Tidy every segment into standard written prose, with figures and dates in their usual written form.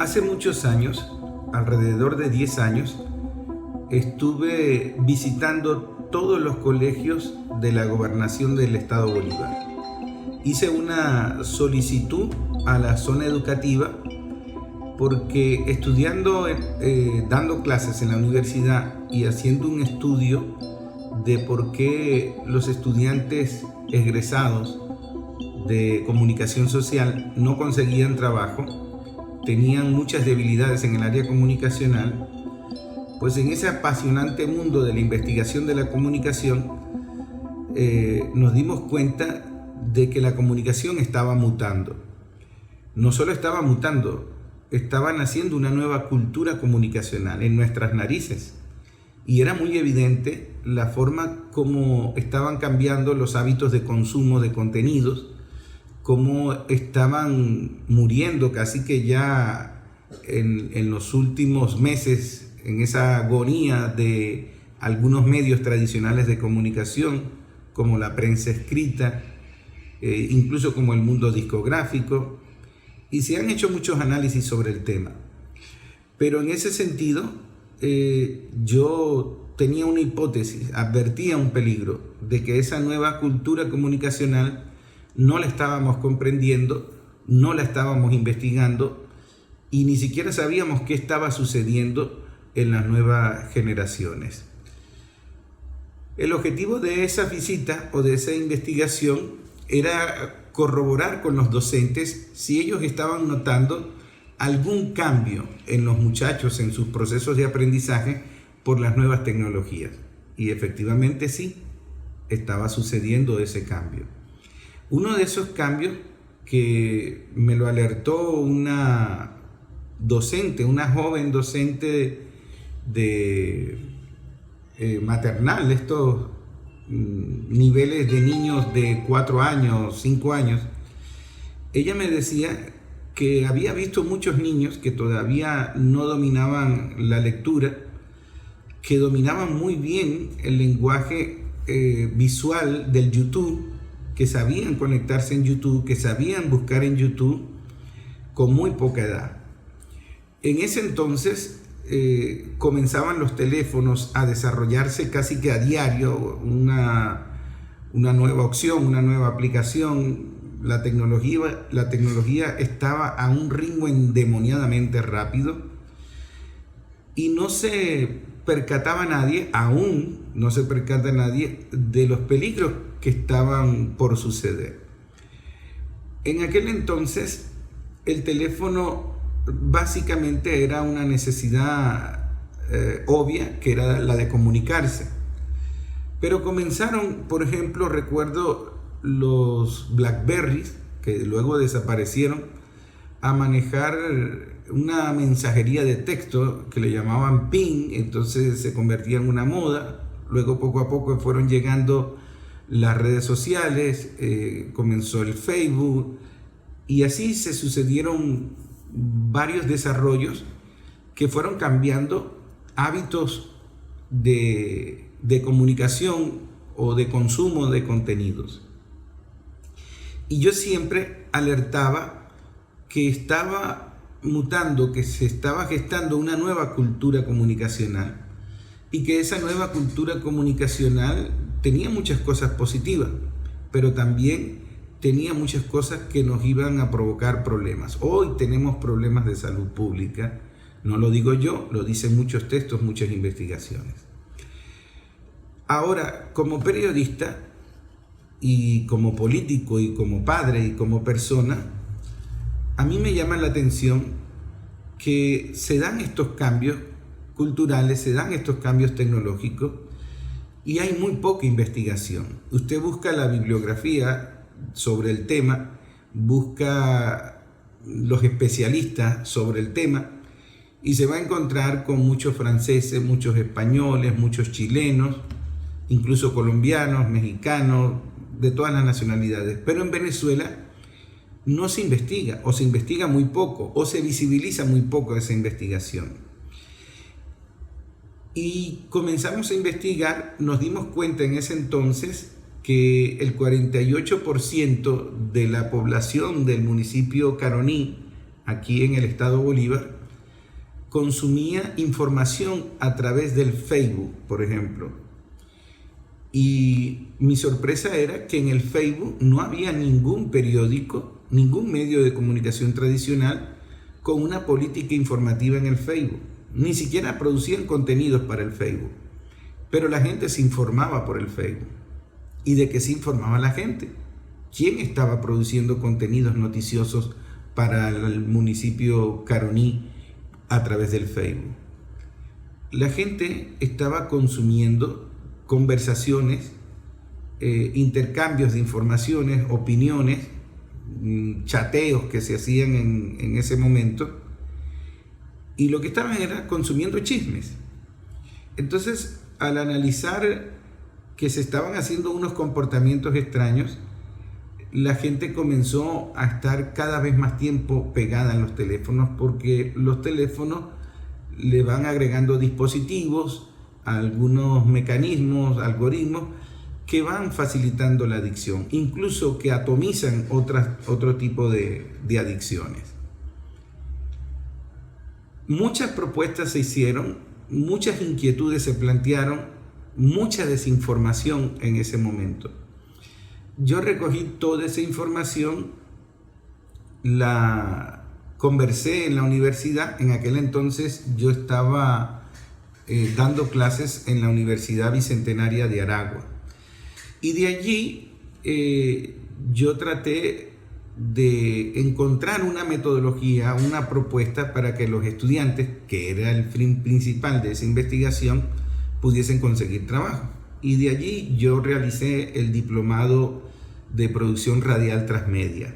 Hace muchos años, alrededor de 10 años, estuve visitando todos los colegios de la gobernación del estado Bolívar. Hice una solicitud a la zona educativa porque estudiando, dando clases en la universidad y haciendo un estudio de por qué los estudiantes egresados de comunicación social no conseguían trabajo, tenían muchas debilidades en el área comunicacional, pues en ese apasionante mundo de la investigación de la comunicación nos dimos cuenta de que la comunicación estaba mutando. No solo estaba mutando, estaba naciendo una nueva cultura comunicacional en nuestras narices. Y era muy evidente la forma como estaban cambiando los hábitos de consumo de contenidos, cómo estaban muriendo casi que ya en los últimos meses, en esa agonía de algunos medios tradicionales de comunicación, como la prensa escrita, incluso como el mundo discográfico, y se han hecho muchos análisis sobre el tema. Pero en ese sentido, yo tenía una hipótesis, advertía un peligro de que esa nueva cultura comunicacional no la estábamos comprendiendo, no la estábamos investigando y ni siquiera sabíamos qué estaba sucediendo en las nuevas generaciones. El objetivo de esa visita o de esa investigación era corroborar con los docentes si ellos estaban notando algún cambio en los muchachos en sus procesos de aprendizaje por las nuevas tecnologías. Y efectivamente sí, estaba sucediendo ese cambio. Uno de esos cambios que me lo alertó una docente, una joven docente de maternal, estos niveles de niños de 4 años, 5 años. Ella me decía que había visto muchos niños que todavía no dominaban la lectura, que dominaban muy bien el lenguaje visual del YouTube, que sabían conectarse en YouTube, que sabían buscar en YouTube con muy poca edad. En ese entonces comenzaban los teléfonos a desarrollarse casi que a diario, una nueva opción, una nueva aplicación. La tecnología estaba a un ritmo endemoniadamente rápido y no se percataba nadie, aún no se percata nadie de los peligros que estaban por suceder. En aquel entonces el teléfono básicamente era una necesidad obvia, que era la de comunicarse. Pero comenzaron, por ejemplo, recuerdo los Blackberries, que luego desaparecieron, a manejar una mensajería de texto que le llamaban PIN, entonces se convertía en una moda. Luego poco a poco fueron llegando las redes sociales, comenzó el Facebook y así se sucedieron varios desarrollos que fueron cambiando hábitos de comunicación o de consumo de contenidos. Y yo siempre alertaba que estaba mutando, que se estaba gestando una nueva cultura comunicacional y que esa nueva cultura comunicacional tenía muchas cosas positivas, pero también tenía muchas cosas que nos iban a provocar problemas. Hoy tenemos problemas de salud pública, no lo digo yo, lo dicen muchos textos, muchas investigaciones. Ahora, como periodista y como político y como padre y como persona, a mí me llama la atención que se dan estos cambios culturales, se dan estos cambios tecnológicos y hay muy poca investigación. Usted busca la bibliografía sobre el tema, busca los especialistas sobre el tema y se va a encontrar con muchos franceses, muchos españoles, muchos chilenos, incluso colombianos, mexicanos, de todas las nacionalidades. Pero en Venezuela no se investiga, o se investiga muy poco, o se visibiliza muy poco esa investigación. Y comenzamos a investigar, nos dimos cuenta en ese entonces que el 48% de la población del municipio Caroní, aquí en el estado Bolívar, consumía información a través del Facebook, por ejemplo. Y mi sorpresa era que en el Facebook no había ningún periódico, ningún medio de comunicación tradicional con una política informativa en el Facebook. Ni siquiera producían contenidos para el Facebook. Pero la gente se informaba por el Facebook. ¿Y de qué se informaba la gente? ¿Quién estaba produciendo contenidos noticiosos para el municipio Caroní a través del Facebook? La gente estaba consumiendo conversaciones, intercambios de informaciones, opiniones, chateos que se hacían en ese momento, y lo que estaban era consumiendo chismes. Entonces, al analizar que se estaban haciendo unos comportamientos extraños, la gente comenzó a estar cada vez más tiempo pegada en los teléfonos, porque los teléfonos le van agregando dispositivos, algunos mecanismos, algoritmos que van facilitando la adicción, incluso que atomizan otro tipo de adicciones. Muchas propuestas se hicieron, muchas inquietudes se plantearon, mucha desinformación en ese momento. Yo recogí toda esa información, la conversé en la universidad. En aquel entonces yo estaba dando clases en la Universidad Bicentenaria de Aragua. Y de allí yo traté de encontrar una metodología, una propuesta para que los estudiantes, que era el fin principal de esa investigación, pudiesen conseguir trabajo. Y de allí yo realicé el diplomado de producción radial transmedia,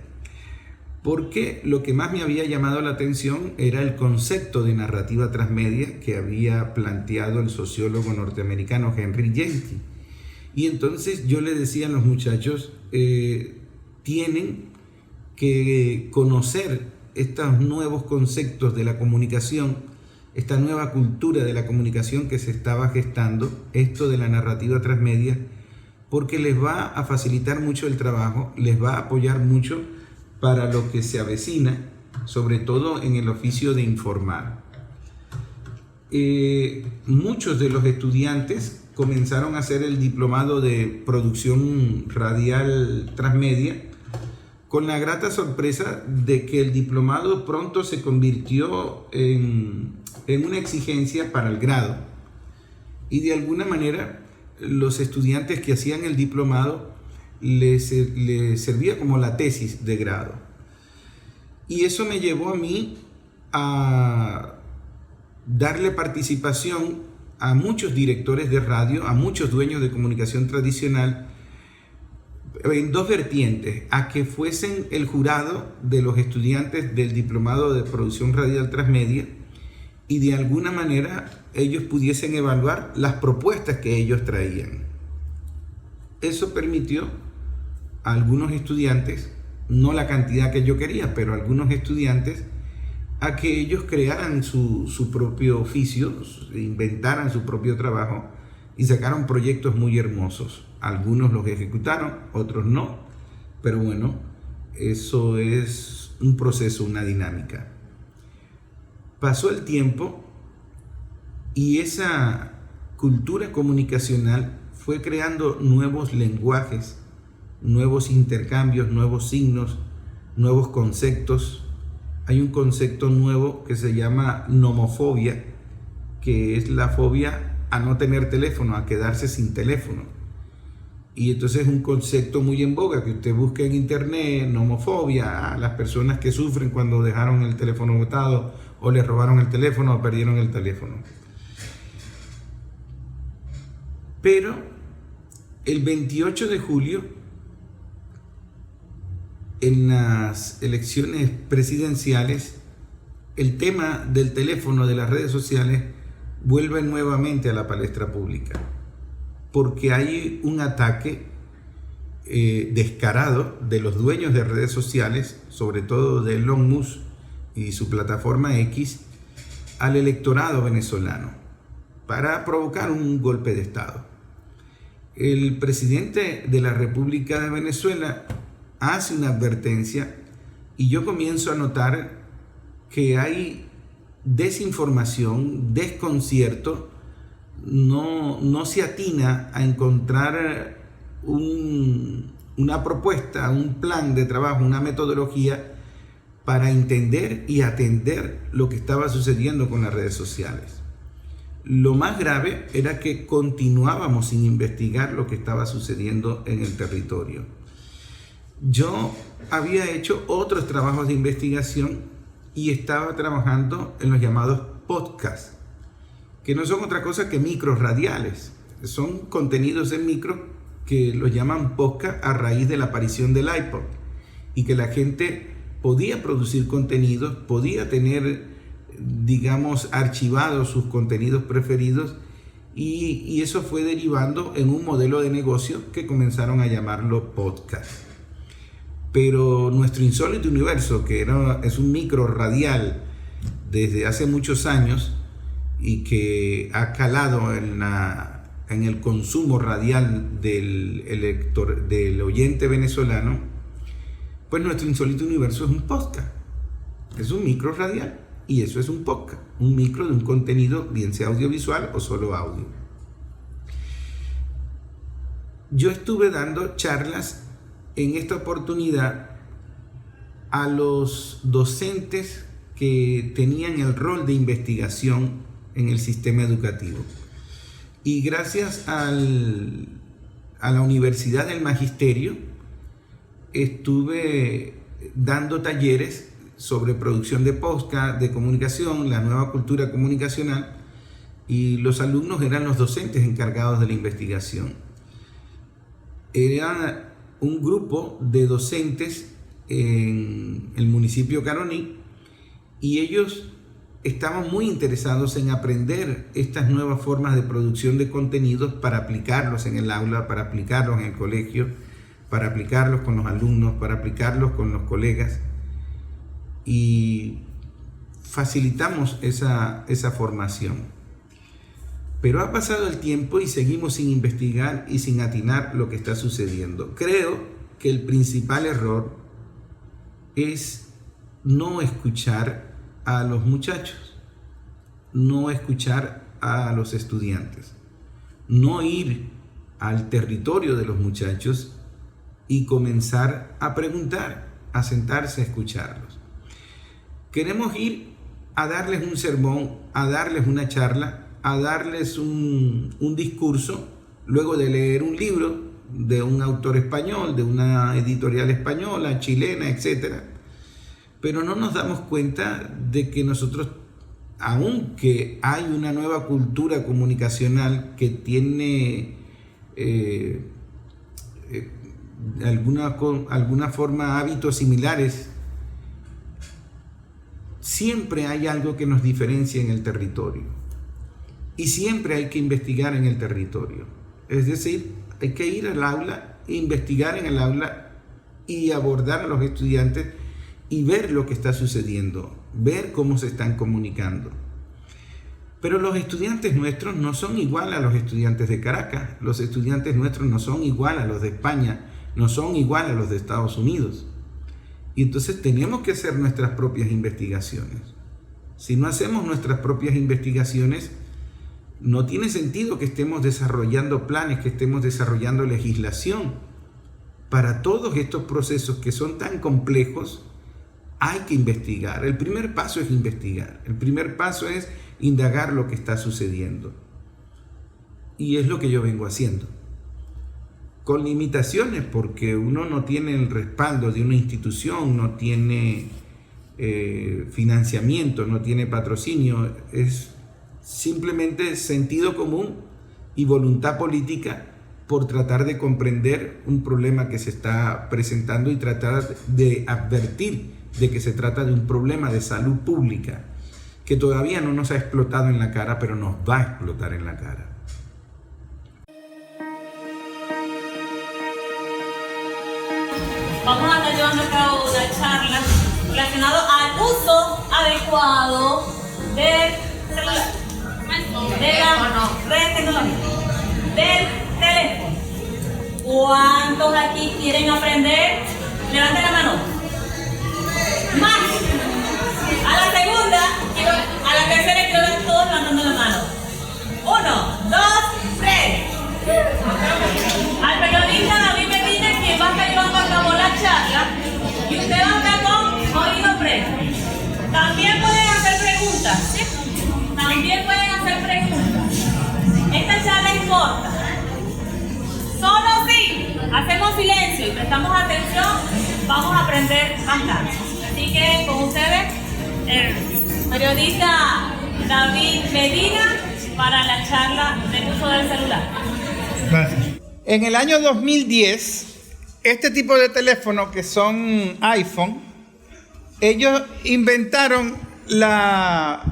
porque lo que más me había llamado la atención era el concepto de narrativa transmedia que había planteado el sociólogo norteamericano Henry Jenke. Y entonces yo le decía a los muchachos, tienen que conocer estos nuevos conceptos de la comunicación, esta nueva cultura de la comunicación que se estaba gestando, esto de la narrativa transmedia, porque les va a facilitar mucho el trabajo, les va a apoyar mucho para lo que se avecina, sobre todo en el oficio de informar. Muchos de los estudiantes comenzaron a hacer el diplomado de producción radial transmedia, con la grata sorpresa de que el diplomado pronto se convirtió en una exigencia para el grado. Y de alguna manera los estudiantes que hacían el diplomado les servía como la tesis de grado. Y eso me llevó a mí a darle participación a muchos directores de radio, a muchos dueños de comunicación tradicional, en dos vertientes: a que fuesen el jurado de los estudiantes del diplomado de producción radial transmedia y de alguna manera ellos pudiesen evaluar las propuestas que ellos traían. Eso permitió a algunos estudiantes, no la cantidad que yo quería, pero a algunos estudiantes, a que ellos crearan su propio oficio, inventaran su propio trabajo y sacaron proyectos muy hermosos. Algunos los ejecutaron, otros no, pero bueno, eso es un proceso, una dinámica. Pasó el tiempo y esa cultura comunicacional fue creando nuevos lenguajes, nuevos intercambios, nuevos signos, nuevos conceptos. Hay un concepto nuevo que se llama nomofobia, que es la fobia a no tener teléfono, a quedarse sin teléfono. Y entonces es un concepto muy en boga que usted busca en internet: nomofobia, a las personas que sufren cuando dejaron el teléfono botado o les robaron el teléfono o perdieron el teléfono. Pero el 28 de julio, en las elecciones presidenciales, el tema del teléfono, de las redes sociales, vuelve nuevamente a la palestra pública, porque hay un ataque descarado de los dueños de redes sociales, sobre todo de Elon Musk y su plataforma X, al electorado venezolano, para provocar un golpe de Estado. El presidente de la República de Venezuela hace una advertencia y yo comienzo a notar que hay desinformación, desconcierto, no se atina a encontrar una propuesta, un plan de trabajo, una metodología para entender y atender lo que estaba sucediendo con las redes sociales. Lo más grave era que continuábamos sin investigar lo que estaba sucediendo en el territorio. Yo había hecho otros trabajos de investigación y estaba trabajando en los llamados podcasts, que no son otra cosa que micros radiales. Son contenidos en micro que los llaman podcast a raíz de la aparición del iPod, y que la gente podía producir contenidos, podía tener, digamos, archivados sus contenidos preferidos, y eso fue derivando en un modelo de negocio que comenzaron a llamarlo podcast. Pero nuestro insólito universo, que es un micro radial desde hace muchos años y que ha calado en el consumo radial del oyente venezolano, pues nuestro insólito universo es un podcast, es un micro radial, y eso es un podcast, un micro de un contenido, bien sea audiovisual o solo audio. Yo estuve dando charlas en esta oportunidad a los docentes que tenían el rol de investigación en el sistema educativo. Y gracias a la Universidad del Magisterio estuve dando talleres sobre producción de podcast, de comunicación, la nueva cultura comunicacional, y los alumnos eran los docentes encargados de la investigación. Era un grupo de docentes en el municipio Caroní, y ellos estaban muy interesados en aprender estas nuevas formas de producción de contenidos para aplicarlos en el aula, para aplicarlos en el colegio, para aplicarlos con los alumnos, para aplicarlos con los colegas, y facilitamos esa formación. Pero ha pasado el tiempo y seguimos sin investigar y sin atinar lo que está sucediendo. Creo que el principal error es no escuchar a los muchachos, no escuchar a los estudiantes, no ir al territorio de los muchachos y comenzar a preguntar, a sentarse a escucharlos. Queremos ir a darles un sermón, a darles una charla, a darles un discurso, luego de leer un libro de un autor español, de una editorial española, chilena, etc. Pero no nos damos cuenta de que nosotros, aunque hay una nueva cultura comunicacional que tiene alguna forma hábitos similares, siempre hay algo que nos diferencia en el territorio, y siempre hay que investigar en el territorio. Es decir, hay que ir al aula, investigar en el aula y abordar a los estudiantes y ver lo que está sucediendo, ver cómo se están comunicando. Pero los estudiantes nuestros no son igual a los estudiantes de Caracas, los estudiantes nuestros no son igual a los de España, no son igual a los de Estados Unidos. Y entonces tenemos que hacer nuestras propias investigaciones. Si no hacemos nuestras propias investigaciones, no tiene sentido que estemos desarrollando planes, que estemos desarrollando legislación. Para todos estos procesos que son tan complejos, hay que investigar. El primer paso es investigar. El primer paso es indagar lo que está sucediendo. Y es lo que yo vengo haciendo. Con limitaciones, porque uno no tiene el respaldo de una institución, no tiene financiamiento, no tiene patrocinio. Es simplemente sentido común y voluntad política por tratar de comprender un problema que se está presentando y tratar de advertir de que se trata de un problema de salud pública que todavía no nos ha explotado en la cara, pero nos va a explotar en la cara. Vamos a estar llevando a cabo una charla relacionada al uso adecuado del celular, de la red tecnológica, del teléfono. ¿Cuántos aquí quieren aprender? Levanten la mano. Más. A la segunda, a la tercera quiero ver todos levantando la mano. 1, 2, 3. Al periodista David Medina, quien va a estar llevando a cabo la charla, y usted va a estar con oído presto. También pueden hacer preguntas, ¿sí? También pueden hacer preguntas. Esta charla es corta. Solo si hacemos silencio y prestamos atención, vamos a aprender bastante. Así que con ustedes, el periodista David Medina para la charla del uso del celular. Gracias. En el año 2010, este tipo de teléfonos que son iPhone, ellos inventaron la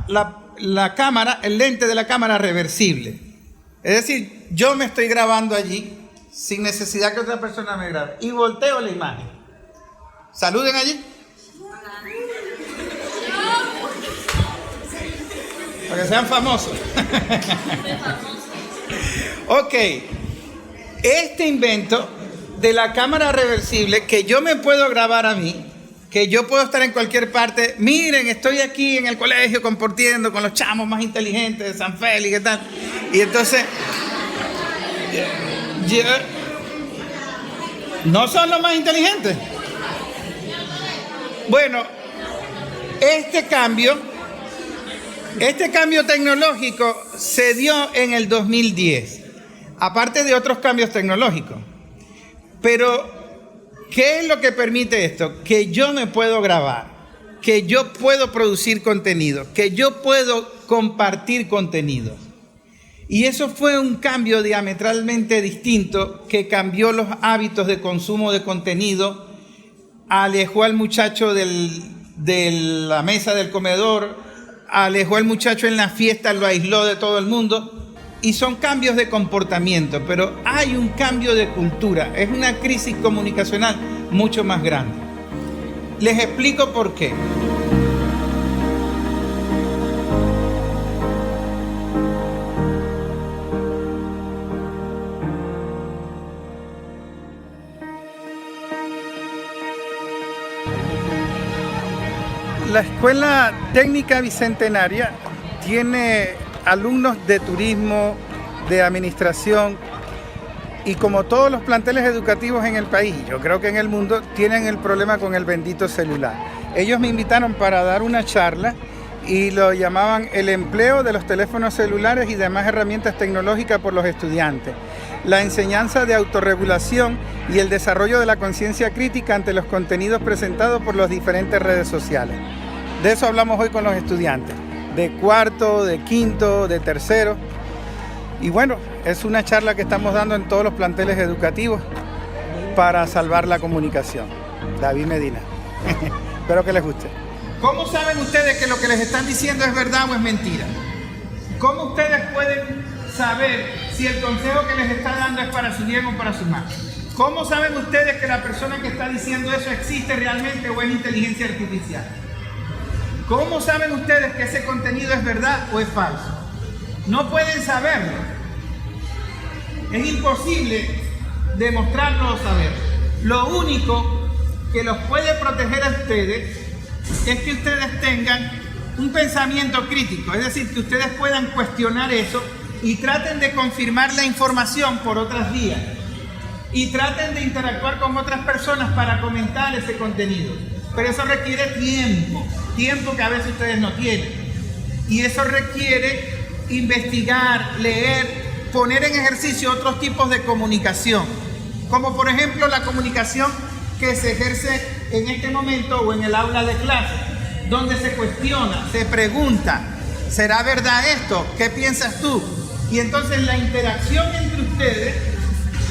cámara, el lente de la cámara reversible. Es decir, yo me estoy grabando allí sin necesidad que otra persona me grabe y volteo la imagen. Saluden allí. Para que sean famosos. Ok. Este invento de la cámara reversible, que yo me puedo grabar a mí, que yo puedo estar en cualquier parte. Miren, estoy aquí en el colegio compartiendo con los chamos más inteligentes de San Félix, ¿qué tal? Y entonces, ¿no son los más inteligentes? Bueno, este cambio tecnológico se dio en el 2010, aparte de otros cambios tecnológicos. Pero, ¿qué es lo que permite esto? Que yo me puedo grabar, que yo puedo producir contenido, que yo puedo compartir contenido. Y eso fue un cambio diametralmente distinto que cambió los hábitos de consumo de contenido, alejó al muchacho de la mesa del comedor, alejó al muchacho en la fiesta, lo aisló de todo el mundo. Y son cambios de comportamiento, pero hay un cambio de cultura. Es una crisis comunicacional mucho más grande. Les explico por qué. La Escuela Técnica Bicentenaria tiene alumnos de turismo, de administración, y como todos los planteles educativos en el país, yo creo que en el mundo, tienen el problema con el bendito celular. Ellos me invitaron para dar una charla y lo llamaban el empleo de los teléfonos celulares y demás herramientas tecnológicas por los estudiantes, la enseñanza de autorregulación y el desarrollo de la conciencia crítica ante los contenidos presentados por las diferentes redes sociales. De eso hablamos hoy con los estudiantes, de cuarto, de quinto, de tercero. Y bueno, es una charla que estamos dando en todos los planteles educativos para salvar la comunicación. David Medina. Espero que les guste. ¿Cómo saben ustedes que lo que les están diciendo es verdad o es mentira? ¿Cómo ustedes pueden saber si el consejo que les está dando es para su bien o para su mal? ¿Cómo saben ustedes que la persona que está diciendo eso existe realmente o es inteligencia artificial? ¿Cómo saben ustedes que ese contenido es verdad o es falso? No pueden saberlo. Es imposible demostrarlo o saberlo. Lo único que los puede proteger a ustedes es que ustedes tengan un pensamiento crítico, es decir, que ustedes puedan cuestionar eso y traten de confirmar la información por otras vías y traten de interactuar con otras personas para comentar ese contenido. Pero eso requiere tiempo que a veces ustedes no tienen. Y eso requiere investigar, leer, poner en ejercicio otros tipos de comunicación, como por ejemplo la comunicación que se ejerce en este momento o en el aula de clase, donde se cuestiona, se pregunta, ¿será verdad esto? ¿Qué piensas tú? Y entonces la interacción entre ustedes,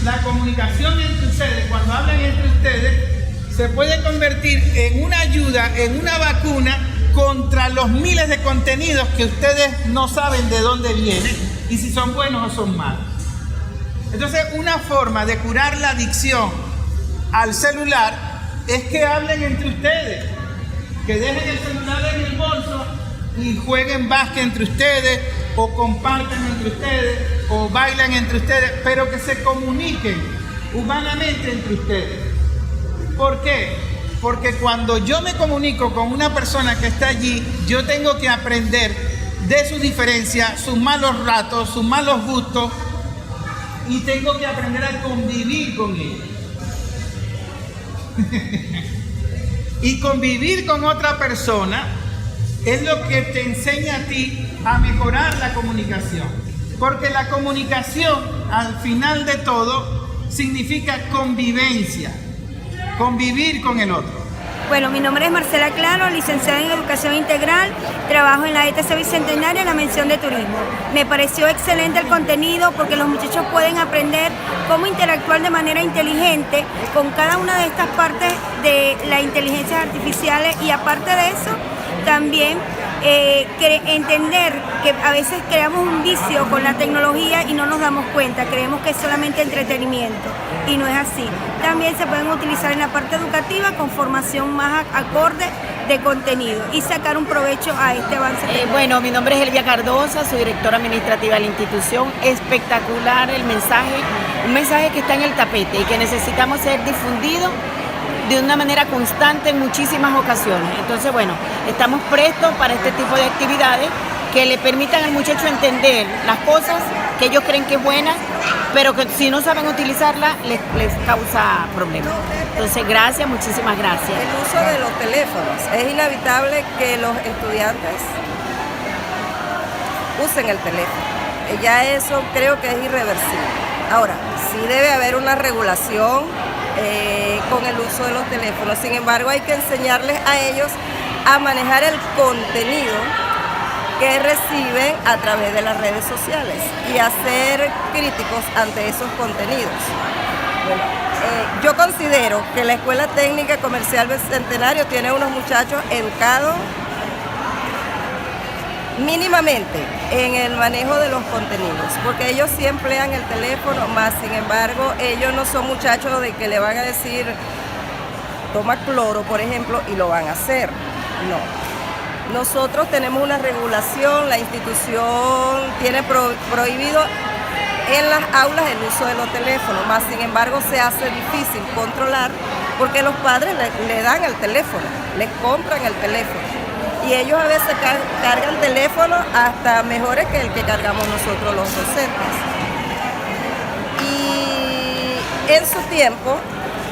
la comunicación entre ustedes, cuando hablan entre ustedes, se puede convertir en una ayuda, en una vacuna contra los miles de contenidos que ustedes no saben de dónde vienen y si son buenos o son malos. Entonces, una forma de curar la adicción al celular es que hablen entre ustedes, que dejen el celular en el bolso y jueguen básquet entre ustedes, o compartan entre ustedes, o bailan entre ustedes, pero que se comuniquen humanamente entre ustedes. ¿Por qué? Porque cuando yo me comunico con una persona que está allí, yo tengo que aprender de sus diferencias, sus malos ratos, sus malos gustos, y tengo que aprender a convivir con ellos. Y convivir con otra persona es lo que te enseña a ti a mejorar la comunicación. Porque la comunicación, al final de todo, significa convivencia, convivir con el otro. Bueno, mi nombre es Marcela Claro, licenciada en Educación Integral, trabajo en la ETC Bicentenaria en la mención de turismo. Me pareció excelente el contenido porque los muchachos pueden aprender cómo interactuar de manera inteligente con cada una de estas partes de las inteligencias artificiales y aparte de eso, también entender que a veces creamos un vicio con la tecnología y no nos damos cuenta, creemos que es solamente entretenimiento y no es así. También se pueden utilizar en la parte educativa con formación más acorde de contenido y sacar un provecho a este avance. Bueno, mi nombre es Elvia Cardosa, soy directora administrativa de la institución. Espectacular el mensaje, un mensaje que está en el tapete y que necesitamos ser difundido de una manera constante en muchísimas ocasiones. Entonces, bueno, estamos prestos para este tipo de actividades que le permitan al muchacho entender las cosas que ellos creen que es buena, pero que si no saben utilizarla les causa problemas. Entonces, gracias, muchísimas gracias. El uso de los teléfonos. Es inevitable que los estudiantes usen el teléfono. Ya eso creo que es irreversible. Ahora, sí debe haber una regulación con el uso de los teléfonos. Sin embargo, hay que enseñarles a ellos a manejar el contenido que reciben a través de las redes sociales y a ser críticos ante esos contenidos. Bueno, yo considero que la Escuela Técnica Comercial Bicentenario tiene unos muchachos educados mínimamente en el manejo de los contenidos, porque ellos sí emplean el teléfono, más sin embargo ellos no son muchachos de que le van a decir toma cloro, por ejemplo, y lo van a hacer. No. Nosotros tenemos una regulación, la institución tiene prohibido en las aulas el uso de los teléfonos, más sin embargo se hace difícil controlar porque los padres le dan el teléfono, les compran el teléfono. Y ellos a veces cargan teléfonos hasta mejores que el que cargamos nosotros los docentes. Y en su tiempo,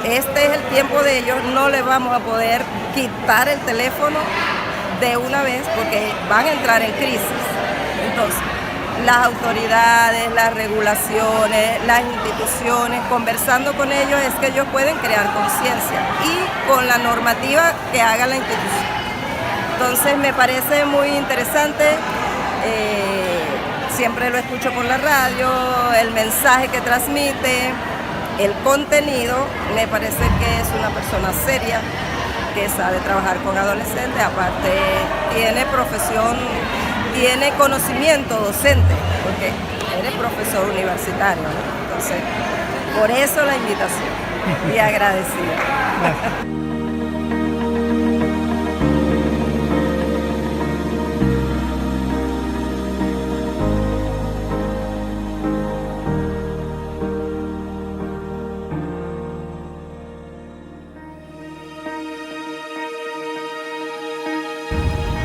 este es el tiempo de ellos, no les vamos a poder quitar el teléfono de una vez porque van a entrar en crisis. Entonces, las autoridades, las regulaciones, las instituciones, conversando con ellos es que ellos pueden crear conciencia y con la normativa que haga la institución. Entonces me parece muy interesante, siempre lo escucho por la radio, el mensaje que transmite, el contenido, me parece que es una persona seria, que sabe trabajar con adolescentes, aparte tiene profesión, tiene conocimiento docente, porque eres profesor universitario, ¿no? Entonces, por eso la invitación y agradecida. Gracias.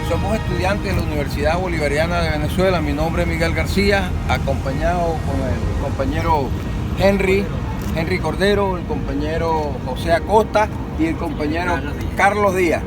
Somos estudiantes de la Universidad Bolivariana de Venezuela. Mi nombre es Miguel García, acompañado con el compañero Henry Cordero, el compañero José Acosta y el compañero Carlos Díaz.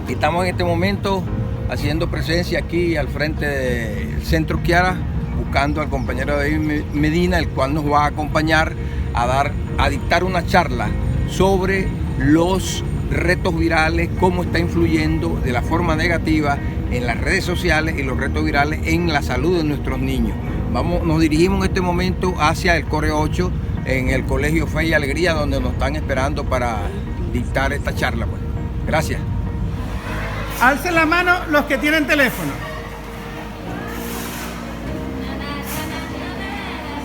Estamos en este momento haciendo presencia aquí al frente del Centro Kiara, buscando al compañero David Medina, el cual nos va a acompañar a dictar una charla sobre los retos virales, cómo está influyendo de la forma negativa en las redes sociales y los retos virales en la salud de nuestros niños. Nos dirigimos en este momento hacia el Core 8 en el Colegio Fe y Alegría, donde nos están esperando para dictar esta charla. Pues. Gracias. Alcen la mano los que tienen teléfono.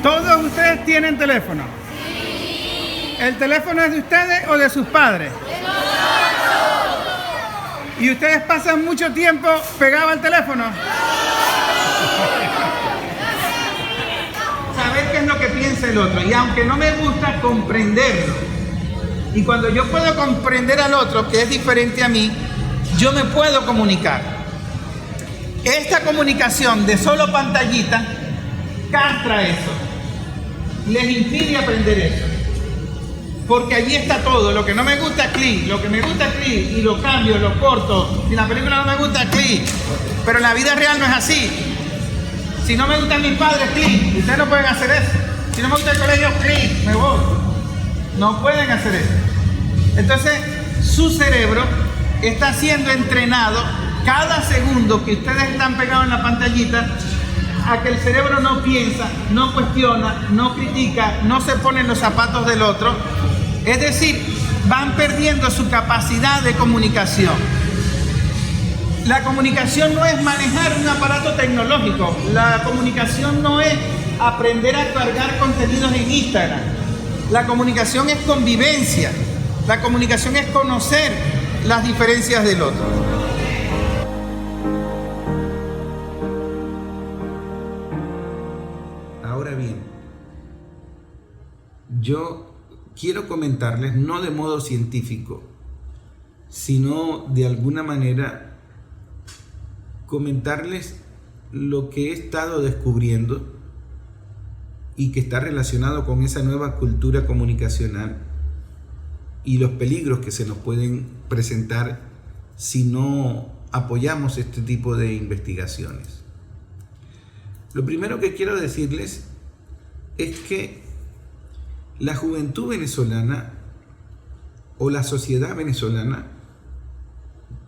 ¿Todos ustedes tienen teléfono? Sí. ¿El teléfono es de ustedes o de sus padres? ¿Y ustedes pasan mucho tiempo pegados al teléfono? Saber qué es lo que piensa el otro. Y aunque no me gusta comprenderlo, Y cuando yo puedo comprender al otro, que es diferente a mí, yo me puedo comunicar. Esta comunicación de solo pantallita castra eso, les impide aprender eso. Porque allí está todo, lo que no me gusta, clic, lo que me gusta, clic, y lo cambio, lo corto. Si la película no me gusta, clic. Pero en la vida real no es así. Si no me gustan mis padres, clic. Ustedes no pueden hacer eso. Si no me gusta el colegio, clic, me voy. No pueden hacer eso. Entonces, su cerebro está siendo entrenado cada segundo que ustedes están pegados en la pantallita a que el cerebro no piensa, no cuestiona, no critica, no se pone en los zapatos del otro. Es decir, van perdiendo su capacidad de comunicación. La comunicación no es manejar un aparato tecnológico. La comunicación no es aprender a cargar contenidos en Instagram. La comunicación es convivencia. La comunicación es conocer las diferencias del otro. Ahora bien, yo quiero comentarles, no de modo científico, sino de alguna manera comentarles lo que he estado descubriendo y que está relacionado con esa nueva cultura comunicacional y los peligros que se nos pueden presentar si no apoyamos este tipo de investigaciones. Lo primero que quiero decirles es que la juventud venezolana o la sociedad venezolana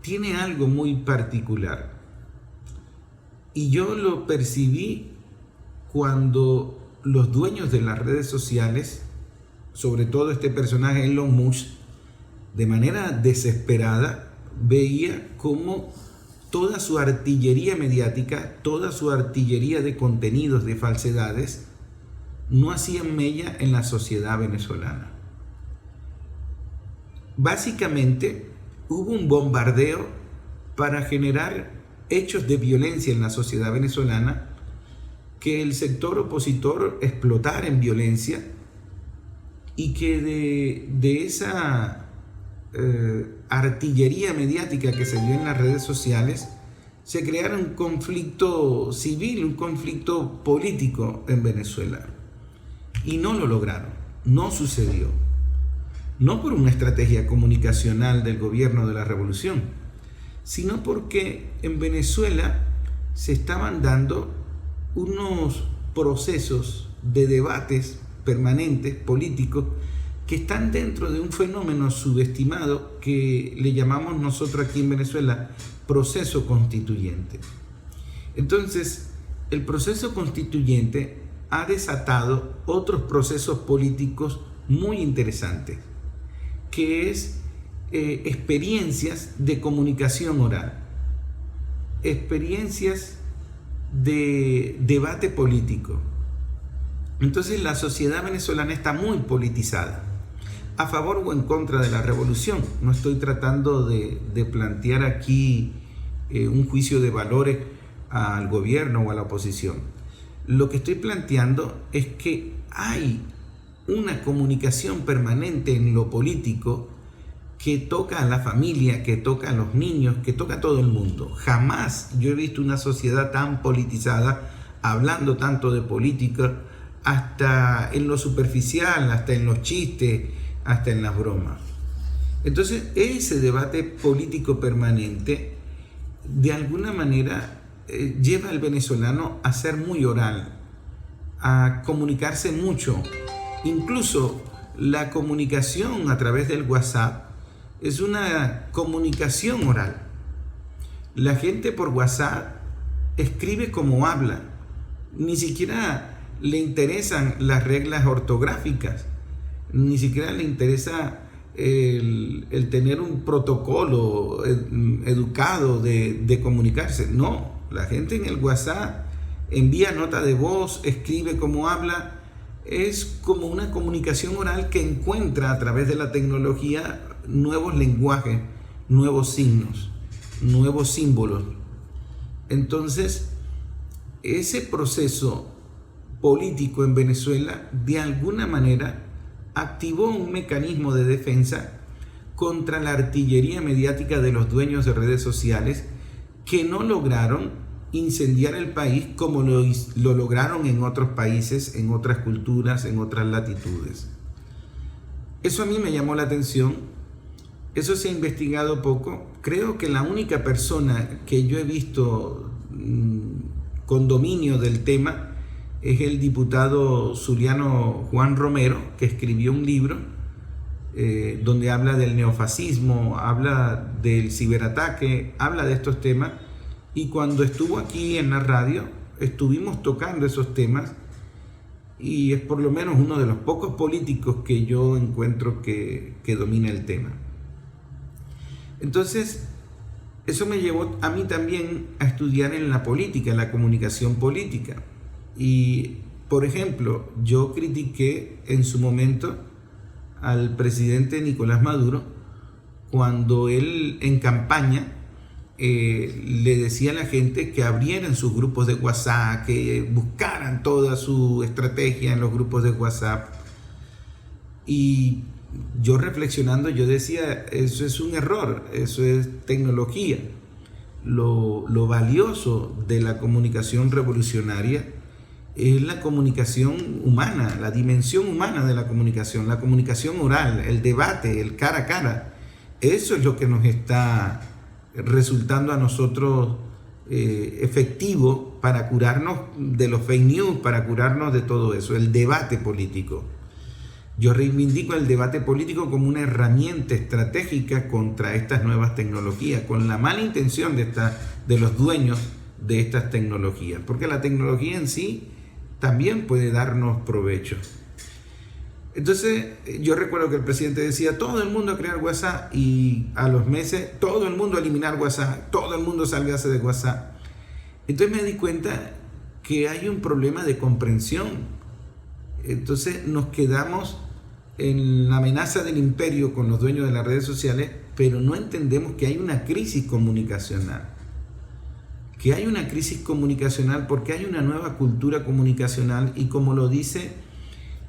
tiene algo muy particular. Y yo lo percibí cuando los dueños de las redes sociales, sobre todo este personaje Elon Musk, de manera desesperada veía cómo toda su artillería mediática, toda su artillería de contenidos, de falsedades, no hacían mella en la sociedad venezolana. Básicamente, hubo un bombardeo para generar hechos de violencia en la sociedad venezolana, que el sector opositor explotara en violencia y que de esa artillería mediática que se dio en las redes sociales se creara un conflicto civil, un conflicto político en Venezuela. Y no lo lograron, no sucedió. No por una estrategia comunicacional del gobierno de la revolución, sino porque en Venezuela se estaban dando unos procesos de debates permanentes, políticos, que están dentro de un fenómeno subestimado que le llamamos nosotros aquí en Venezuela proceso constituyente. Entonces, el proceso constituyente ha desatado otros procesos políticos muy interesantes, que es experiencias de comunicación oral, experiencias de debate político. Entonces la sociedad venezolana está muy politizada, a favor o en contra de la revolución. No estoy tratando de plantear aquí un juicio de valores al gobierno o a la oposición. Lo que estoy planteando es que hay una comunicación permanente en lo político que toca a la familia, que toca a los niños, que toca a todo el mundo. Jamás yo he visto una sociedad tan politizada, hablando tanto de política, hasta en lo superficial, hasta en los chistes, hasta en las bromas. Entonces, ese debate político permanente, de alguna manera, lleva al venezolano a ser muy oral, a comunicarse mucho. Incluso la comunicación a través del WhatsApp es una comunicación oral. La gente por WhatsApp escribe como habla. Ni siquiera le interesan las reglas ortográficas. Ni siquiera le interesa el tener un protocolo educado de comunicarse. No, la gente en el WhatsApp envía nota de voz, escribe como habla. Es como una comunicación oral que encuentra a través de la tecnología nuevos lenguajes, nuevos signos, nuevos símbolos. Entonces, ese proceso político en Venezuela de alguna manera activó un mecanismo de defensa contra la artillería mediática de los dueños de redes sociales que no lograron incendiar el país como lo lograron en otros países, en otras culturas, en otras latitudes. Eso a mí me llamó la atención. Eso se ha investigado poco. Creo que la única persona que yo he visto con dominio del tema es el diputado zuliano Juan Romero, que escribió un libro donde habla del neofascismo, habla del ciberataque, habla de estos temas, y cuando estuvo aquí en la radio estuvimos tocando esos temas, y es por lo menos uno de los pocos políticos que yo encuentro que domina el tema. Entonces, eso me llevó a mí también a estudiar en la política, en la comunicación política. Y, por ejemplo, yo critiqué en su momento al presidente Nicolás Maduro cuando él en campaña le decía a la gente que abrieran sus grupos de WhatsApp, que buscaran toda su estrategia en los grupos de WhatsApp. Y yo reflexionando, yo decía, eso es un error, eso es tecnología. Lo valioso de la comunicación revolucionaria es la comunicación humana, la dimensión humana de la comunicación oral, el debate, el cara a cara. Eso es lo que nos está resultando a nosotros efectivo para curarnos de los fake news, para curarnos de todo eso, el debate político. Yo reivindico el debate político como una herramienta estratégica contra estas nuevas tecnologías, con la mala intención de los dueños de estas tecnologías, porque la tecnología en sí también puede darnos provecho. Entonces, yo recuerdo que el presidente decía, todo el mundo a crear WhatsApp, y a los meses, todo el mundo a eliminar WhatsApp, todo el mundo salgase de WhatsApp. Entonces me di cuenta que hay un problema de comprensión. Entonces nos quedamos en la amenaza del imperio con los dueños de las redes sociales, pero no entendemos que hay una crisis comunicacional. Que hay una crisis comunicacional porque hay una nueva cultura comunicacional, y como lo dice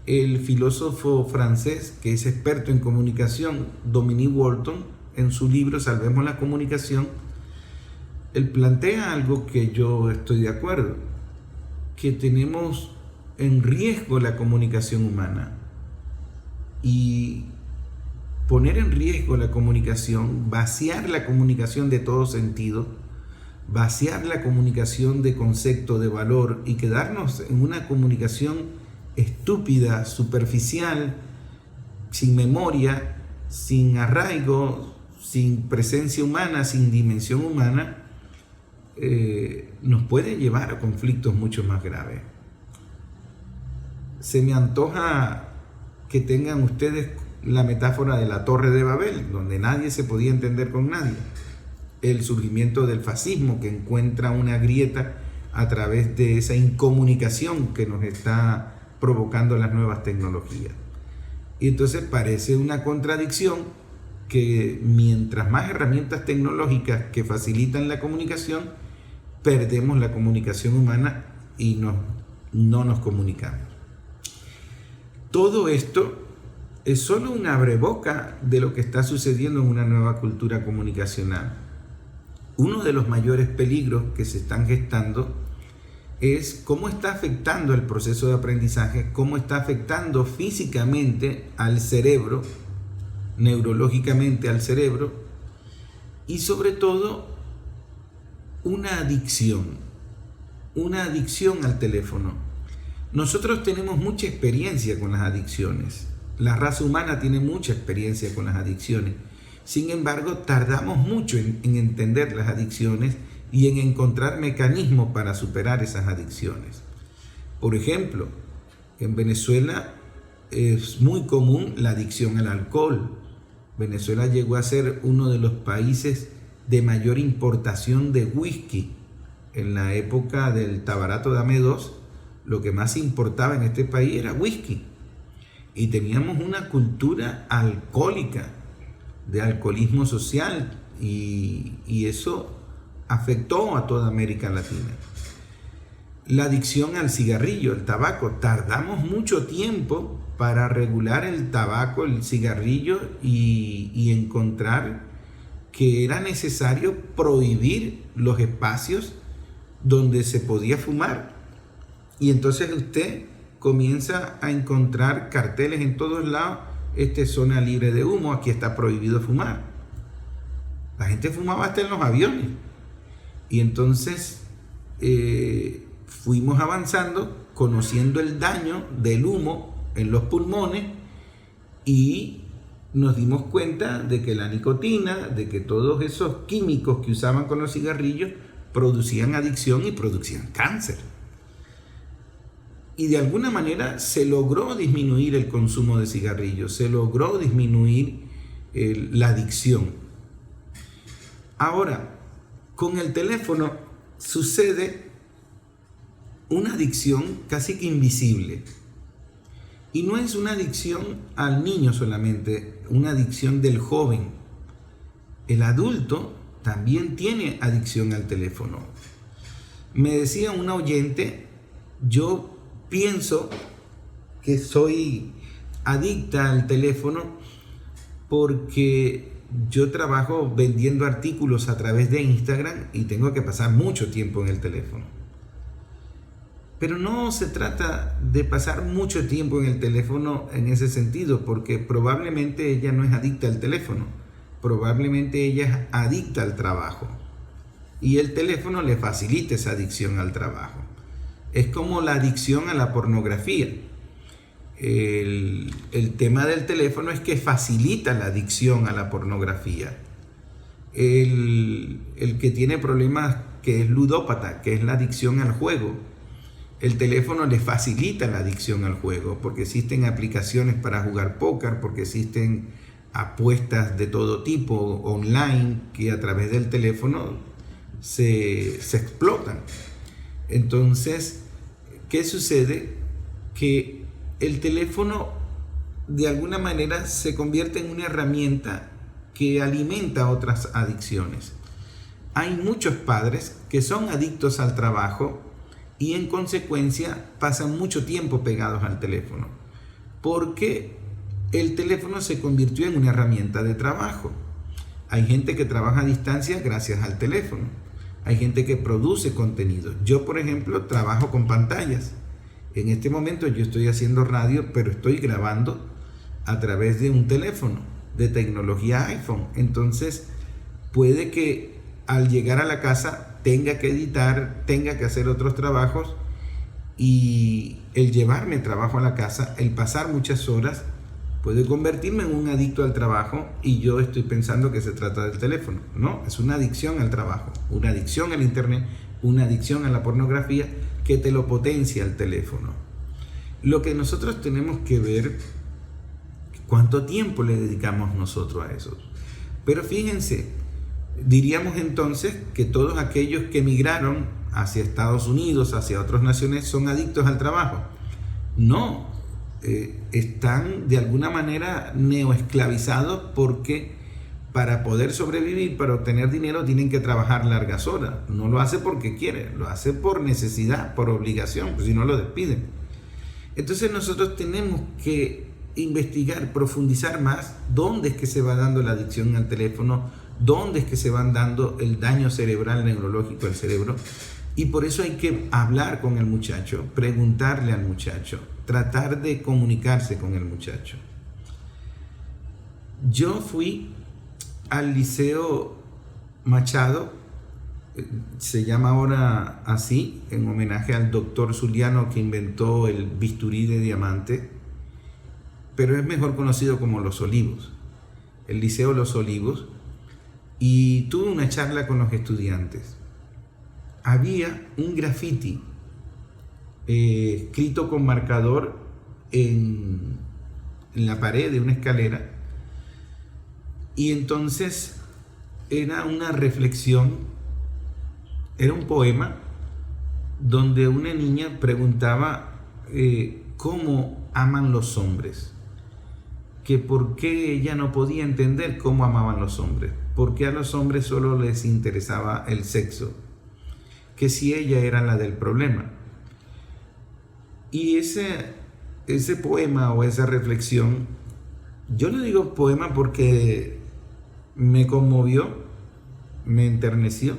el filósofo francés que es experto en comunicación, Dominique Walton, en su libro Salvemos la comunicación, él plantea algo que yo estoy de acuerdo, que tenemos en riesgo la comunicación humana, y poner en riesgo la comunicación, vaciar la comunicación de todo sentido, vaciar la comunicación de concepto, de valor, y quedarnos en una comunicación estúpida, superficial, sin memoria, sin arraigo, sin presencia humana, sin dimensión humana, nos puede llevar a conflictos mucho más graves. Se me antoja que tengan ustedes la metáfora de la Torre de Babel, donde nadie se podía entender con nadie. El surgimiento del fascismo, que encuentra una grieta a través de esa incomunicación que nos está provocando las nuevas tecnologías. Y entonces parece una contradicción que mientras más herramientas tecnológicas que facilitan la comunicación, perdemos la comunicación humana y no nos comunicamos. Todo esto es solo un abreboca de lo que está sucediendo en una nueva cultura comunicacional. Uno de los mayores peligros que se están gestando es cómo está afectando el proceso de aprendizaje, cómo está afectando físicamente al cerebro, neurológicamente al cerebro, y sobre todo una adicción al teléfono. Nosotros tenemos mucha experiencia con las adicciones, la raza humana tiene mucha experiencia con las adicciones. Sin embargo, tardamos mucho en entender las adicciones y en encontrar mecanismos para superar esas adicciones. Por ejemplo, en Venezuela es muy común la adicción al alcohol. Venezuela llegó a ser uno de los países de mayor importación de whisky. En la época del Tabarato Dame II, lo que más se importaba en este país era whisky. Y teníamos una cultura alcohólica, de alcoholismo social, y eso afectó a toda América Latina. la adicción al cigarrillo, el tabaco. Tardamos mucho tiempo para regular el tabaco, el cigarrillo y encontrar que era necesario prohibir los espacios donde se podía fumar. Y entonces usted comienza a encontrar carteles en todos lados: zona libre de humo, aquí está prohibido fumar. La gente fumaba hasta en los aviones. Y entonces fuimos avanzando, conociendo el daño del humo en los pulmones, y nos dimos cuenta de que la nicotina, de que todos esos químicos que usaban con los cigarrillos producían adicción y producían cáncer. Y de alguna manera se logró disminuir el consumo de cigarrillos, se logró disminuir la adicción. Ahora, con el teléfono sucede una adicción casi que invisible. Y no es una adicción al niño solamente, una adicción del joven. El adulto también tiene adicción al teléfono. Me decía una oyente: yo pienso que soy adicta al teléfono porque yo trabajo vendiendo artículos a través de Instagram y tengo que pasar mucho tiempo en el teléfono. Pero no se trata de pasar mucho tiempo en el teléfono en ese sentido, porque probablemente ella no es adicta al teléfono, probablemente ella es adicta al trabajo. Y el teléfono le facilita esa adicción al trabajo. Es como la adicción a la pornografía. El tema del teléfono es que facilita la adicción a la pornografía. El que tiene problemas, que es ludópata, que es la adicción al juego, el teléfono le facilita la adicción al juego, porque existen aplicaciones para jugar póker, porque existen apuestas de todo tipo online que a través del teléfono se explotan. Entonces, ¿qué sucede? Que el teléfono de alguna manera se convierte en una herramienta que alimenta otras adicciones. Hay muchos padres que son adictos al trabajo y en consecuencia pasan mucho tiempo pegados al teléfono, porque el teléfono se convirtió en una herramienta de trabajo. Hay gente que trabaja a distancia gracias al teléfono. Hay gente que produce contenido. Yo, por ejemplo, trabajo con pantallas. En este momento yo estoy haciendo radio, pero estoy grabando a través de un teléfono de tecnología iPhone. Entonces, puede que al llegar a la casa tenga que editar, tenga que hacer otros trabajos, y el llevarme trabajo a la casa, el pasar muchas horas, puede convertirme en un adicto al trabajo, y yo estoy pensando que se trata del teléfono. No, es una adicción al trabajo, una adicción al internet, una adicción a la pornografía que te lo potencia el teléfono. Lo que nosotros tenemos que ver, cuánto tiempo le dedicamos nosotros a eso. Pero fíjense, diríamos entonces que todos aquellos que emigraron hacia Estados Unidos, hacia otras naciones, son adictos al trabajo. No, están de alguna manera neoesclavizados, porque para poder sobrevivir, para obtener dinero, tienen que trabajar largas horas. No lo hace porque quiere, lo hace por necesidad, por obligación, pues si no lo despiden. Entonces nosotros tenemos que investigar, profundizar más dónde es que se va dando la adicción al teléfono, dónde es que se van dando el daño cerebral, neurológico del cerebro. Y por eso hay que hablar con el muchacho, preguntarle al muchacho, tratar de comunicarse con el muchacho. Yo fui al Liceo Machado, se llama ahora así, en homenaje al doctor Zuliano que inventó el bisturí de diamante, pero es mejor conocido como Los Olivos, el Liceo Los Olivos, y tuve una charla con los estudiantes. Había un graffiti escrito con marcador en la pared de una escalera, y entonces era una reflexión, era un poema donde una niña preguntaba cómo aman los hombres, que por qué ella no podía entender cómo amaban los hombres, por qué a los hombres solo les interesaba el sexo, que si ella era la del problema. Y ese poema o esa reflexión, yo le digo poema porque me conmovió, me enterneció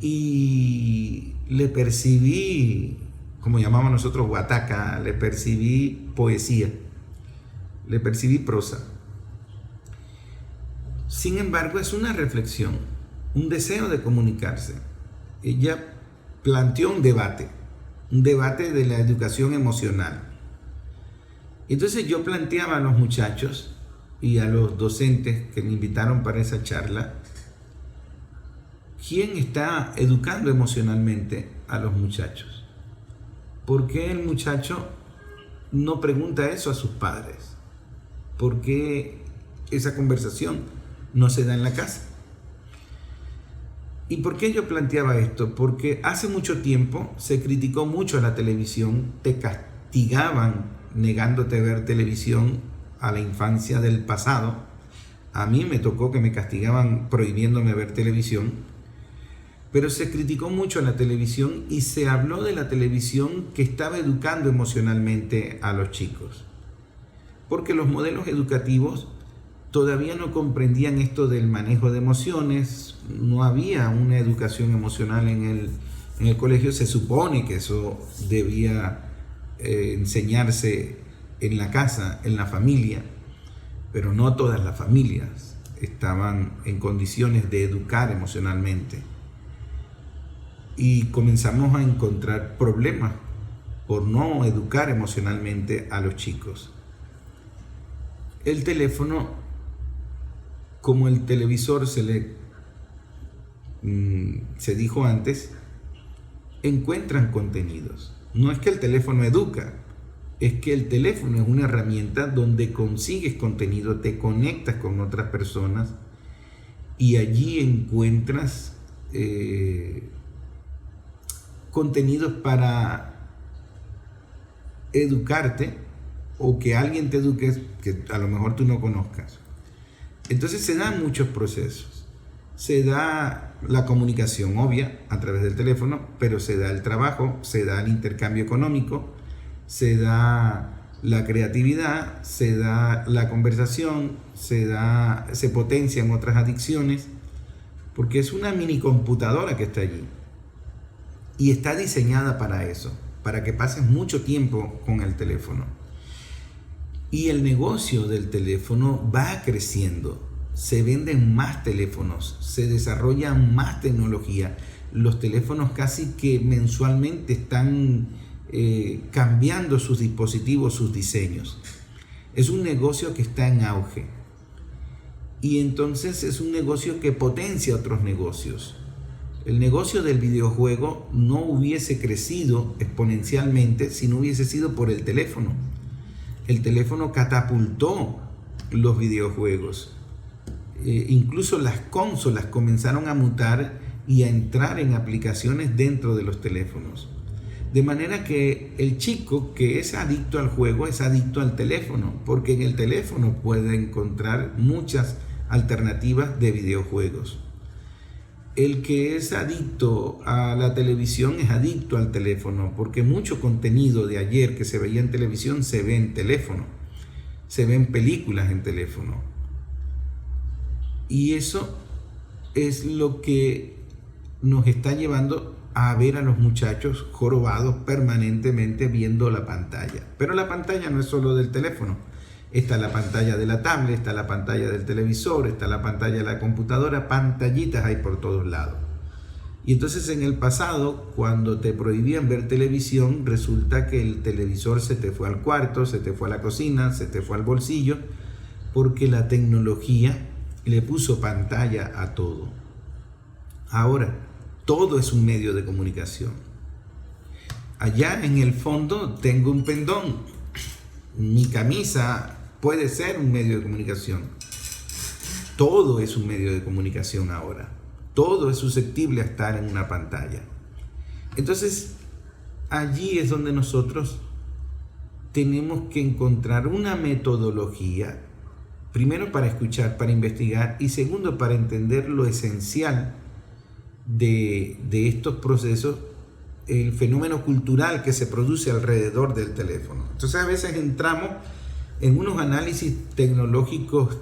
y le percibí, como llamamos nosotros guataca, le percibí poesía, le percibí prosa. Sin embargo, es una reflexión, un deseo de comunicarse. Ella planteó un debate de la educación emocional. Entonces yo planteaba a los muchachos y a los docentes que me invitaron para esa charla, ¿quién está educando emocionalmente a los muchachos? ¿Por qué el muchacho no pregunta eso a sus padres? ¿Por qué esa conversación no se da en la casa? ¿Y por qué yo planteaba esto? Porque hace mucho tiempo se criticó mucho a la televisión, te castigaban negándote a ver televisión a la infancia del pasado. A mí me tocó que me castigaban prohibiéndome ver televisión, pero se criticó mucho a la televisión y se habló de la televisión que estaba educando emocionalmente a los chicos, porque los modelos educativos todavía no comprendían esto del manejo de emociones, no había una educación emocional en el colegio. Se supone que eso debía enseñarse en la casa, en la familia, pero no todas las familias estaban en condiciones de educar emocionalmente. Y comenzamos a encontrar problemas por no educar emocionalmente a los chicos. El teléfono, como el televisor se dijo antes, encuentran contenidos. No es que el teléfono educa, es que el teléfono es una herramienta donde consigues contenido, te conectas con otras personas y allí encuentras contenidos para educarte o que alguien te eduque que a lo mejor tú no conozcas. Entonces se dan muchos procesos. Se da la comunicación obvia a través del teléfono, pero se da el trabajo, se da el intercambio económico, se da la creatividad, se da la conversación, se potencian otras adicciones, porque es una mini computadora que está allí y está diseñada para eso, para que pases mucho tiempo con el teléfono. Y el negocio del teléfono va creciendo, se venden más teléfonos, se desarrolla más tecnología. Los teléfonos casi que mensualmente están cambiando sus dispositivos, sus diseños. Es un negocio que está en auge. Y entonces es un negocio que potencia otros negocios. El negocio del videojuego no hubiese crecido exponencialmente si no hubiese sido por el teléfono. El teléfono catapultó los videojuegos. Incluso las consolas comenzaron a mutar y a entrar en aplicaciones dentro de los teléfonos. De manera que el chico que es adicto al juego es adicto al teléfono, porque en el teléfono puede encontrar muchas alternativas de videojuegos. El que es adicto a la televisión es adicto al teléfono, porque mucho contenido de ayer que se veía en televisión se ve en teléfono, se ven películas en teléfono. Y eso es lo que nos está llevando a ver a los muchachos jorobados permanentemente viendo la pantalla. Pero la pantalla no es solo del teléfono. Está la pantalla de la tablet, está la pantalla del televisor, está la pantalla de la computadora, pantallitas hay por todos lados. Y entonces en el pasado, cuando te prohibían ver televisión, resulta que el televisor se te fue al cuarto, se te fue a la cocina, se te fue al bolsillo, porque la tecnología le puso pantalla a todo. Ahora, todo es un medio de comunicación. Allá en el fondo tengo un pendón. Mi camisa puede ser un medio de comunicación. Todo es un medio de comunicación ahora. Todo es susceptible a estar en una pantalla. Entonces, allí es donde nosotros tenemos que encontrar una metodología, primero para escuchar, para investigar, y segundo para entender lo esencial de estos procesos el fenómeno cultural que se produce alrededor del teléfono. Entonces a veces entramos en unos análisis tecnológicos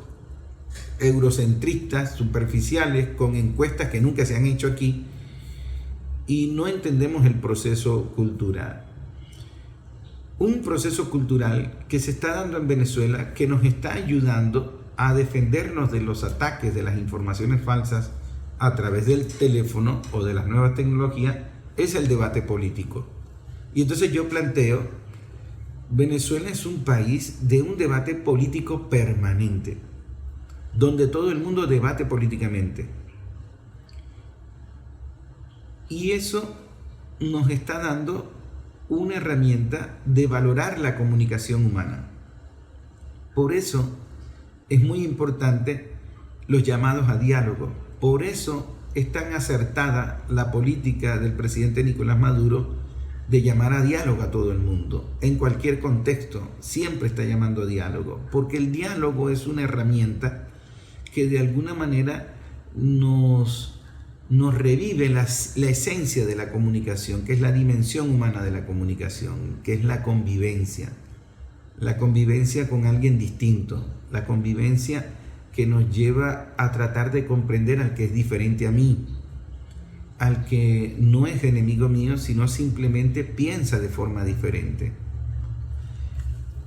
eurocentristas, superficiales, con encuestas que nunca se han hecho aquí, y no entendemos el proceso cultural. Un proceso cultural que se está dando en Venezuela, que nos está ayudando a defendernos de los ataques de las informaciones falsas a través del teléfono o de las nuevas tecnologías, es el debate político. Y entonces yo planteo, Venezuela es un país de un debate político permanente, donde todo el mundo debate políticamente. Y eso nos está dando una herramienta de valorar la comunicación humana. Por eso es muy importante los llamados a diálogo. Por eso es tan acertada la política del presidente Nicolás Maduro de llamar a diálogo a todo el mundo. En cualquier contexto siempre está llamando a diálogo, porque el diálogo es una herramienta que de alguna manera nos revive la esencia de la comunicación, que es la dimensión humana de la comunicación, que es la convivencia con alguien distinto, la convivencia que nos lleva a tratar de comprender al que es diferente a mí, al que no es enemigo mío, sino simplemente piensa de forma diferente.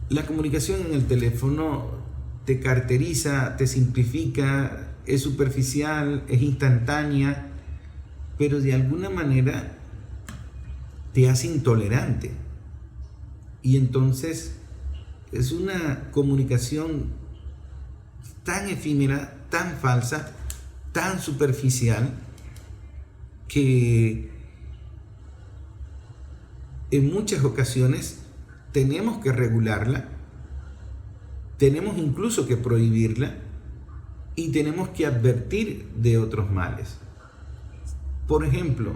La comunicación en el teléfono te caracteriza, te simplifica, es superficial, es instantánea, pero de alguna manera te hace intolerante. Y entonces es una comunicación tan efímera, tan falsa, tan superficial, que en muchas ocasiones tenemos que regularla, tenemos incluso que prohibirla y tenemos que advertir de otros males. Por ejemplo,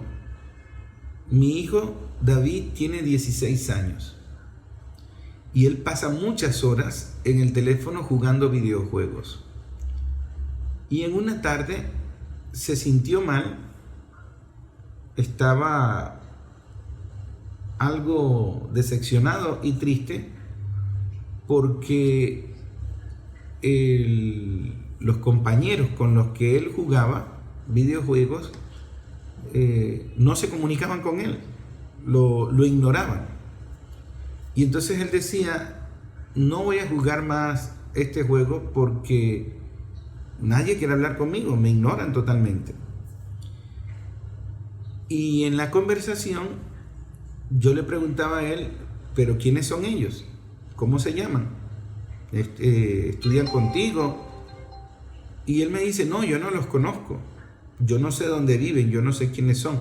mi hijo David tiene 16 años y él pasa muchas horas en el teléfono jugando videojuegos. Y en una tarde se sintió mal, estaba algo decepcionado y triste porque los compañeros con los que él jugaba videojuegos no se comunicaban con él, lo ignoraban. Y entonces él decía, no voy a jugar más este juego porque nadie quiere hablar conmigo, me ignoran totalmente. Y en la conversación yo le preguntaba a él, ¿pero quiénes son ellos? ¿Cómo se llaman? ¿Estudian contigo? Y él me dice, no, yo no los conozco. Yo no sé dónde viven, yo no sé quiénes son.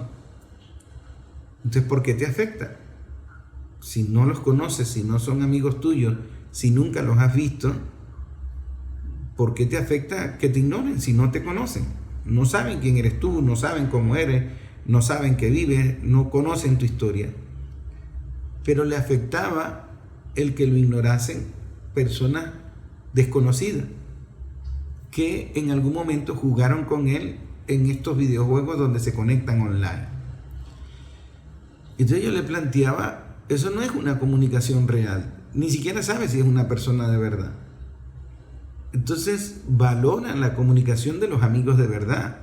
Entonces, ¿por qué te afecta? Si no los conoces, si no son amigos tuyos, si nunca los has visto, ¿por qué te afecta que te ignoren si no te conocen? No saben quién eres tú, no saben cómo eres, no saben que vives, no conocen tu historia. Pero le afectaba el que lo ignorasen personas desconocidas que en algún momento jugaron con él en estos videojuegos donde se conectan online. Entonces yo le planteaba, eso no es una comunicación real, ni siquiera sabe si es una persona de verdad. Entonces valora la comunicación de los amigos de verdad,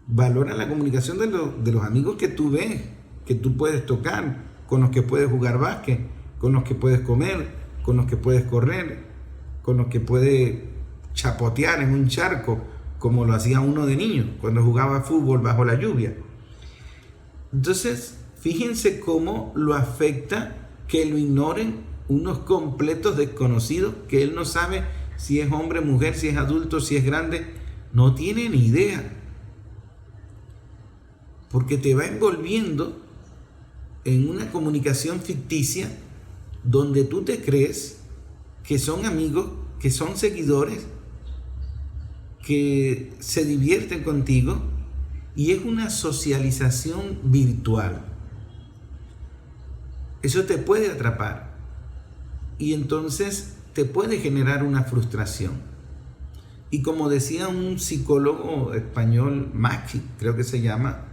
valora la comunicación de los amigos que tú ves, que tú puedes tocar, con los que puedes jugar básquet, con los que puedes comer, con los que puedes correr, con los que puedes chapotear en un charco, como lo hacía uno de niño cuando jugaba fútbol bajo la lluvia. Entonces, fíjense cómo lo afecta que lo ignoren unos completos desconocidos, que él no sabe si es hombre, mujer, si es adulto, si es grande, no tiene ni idea. Porque te va envolviendo en una comunicación ficticia donde tú te crees que son amigos, que son seguidores, que se divierten contigo, y es una socialización virtual. Eso te puede atrapar y entonces te puede generar una frustración. Y como decía un psicólogo español, Maxi, creo que se llama,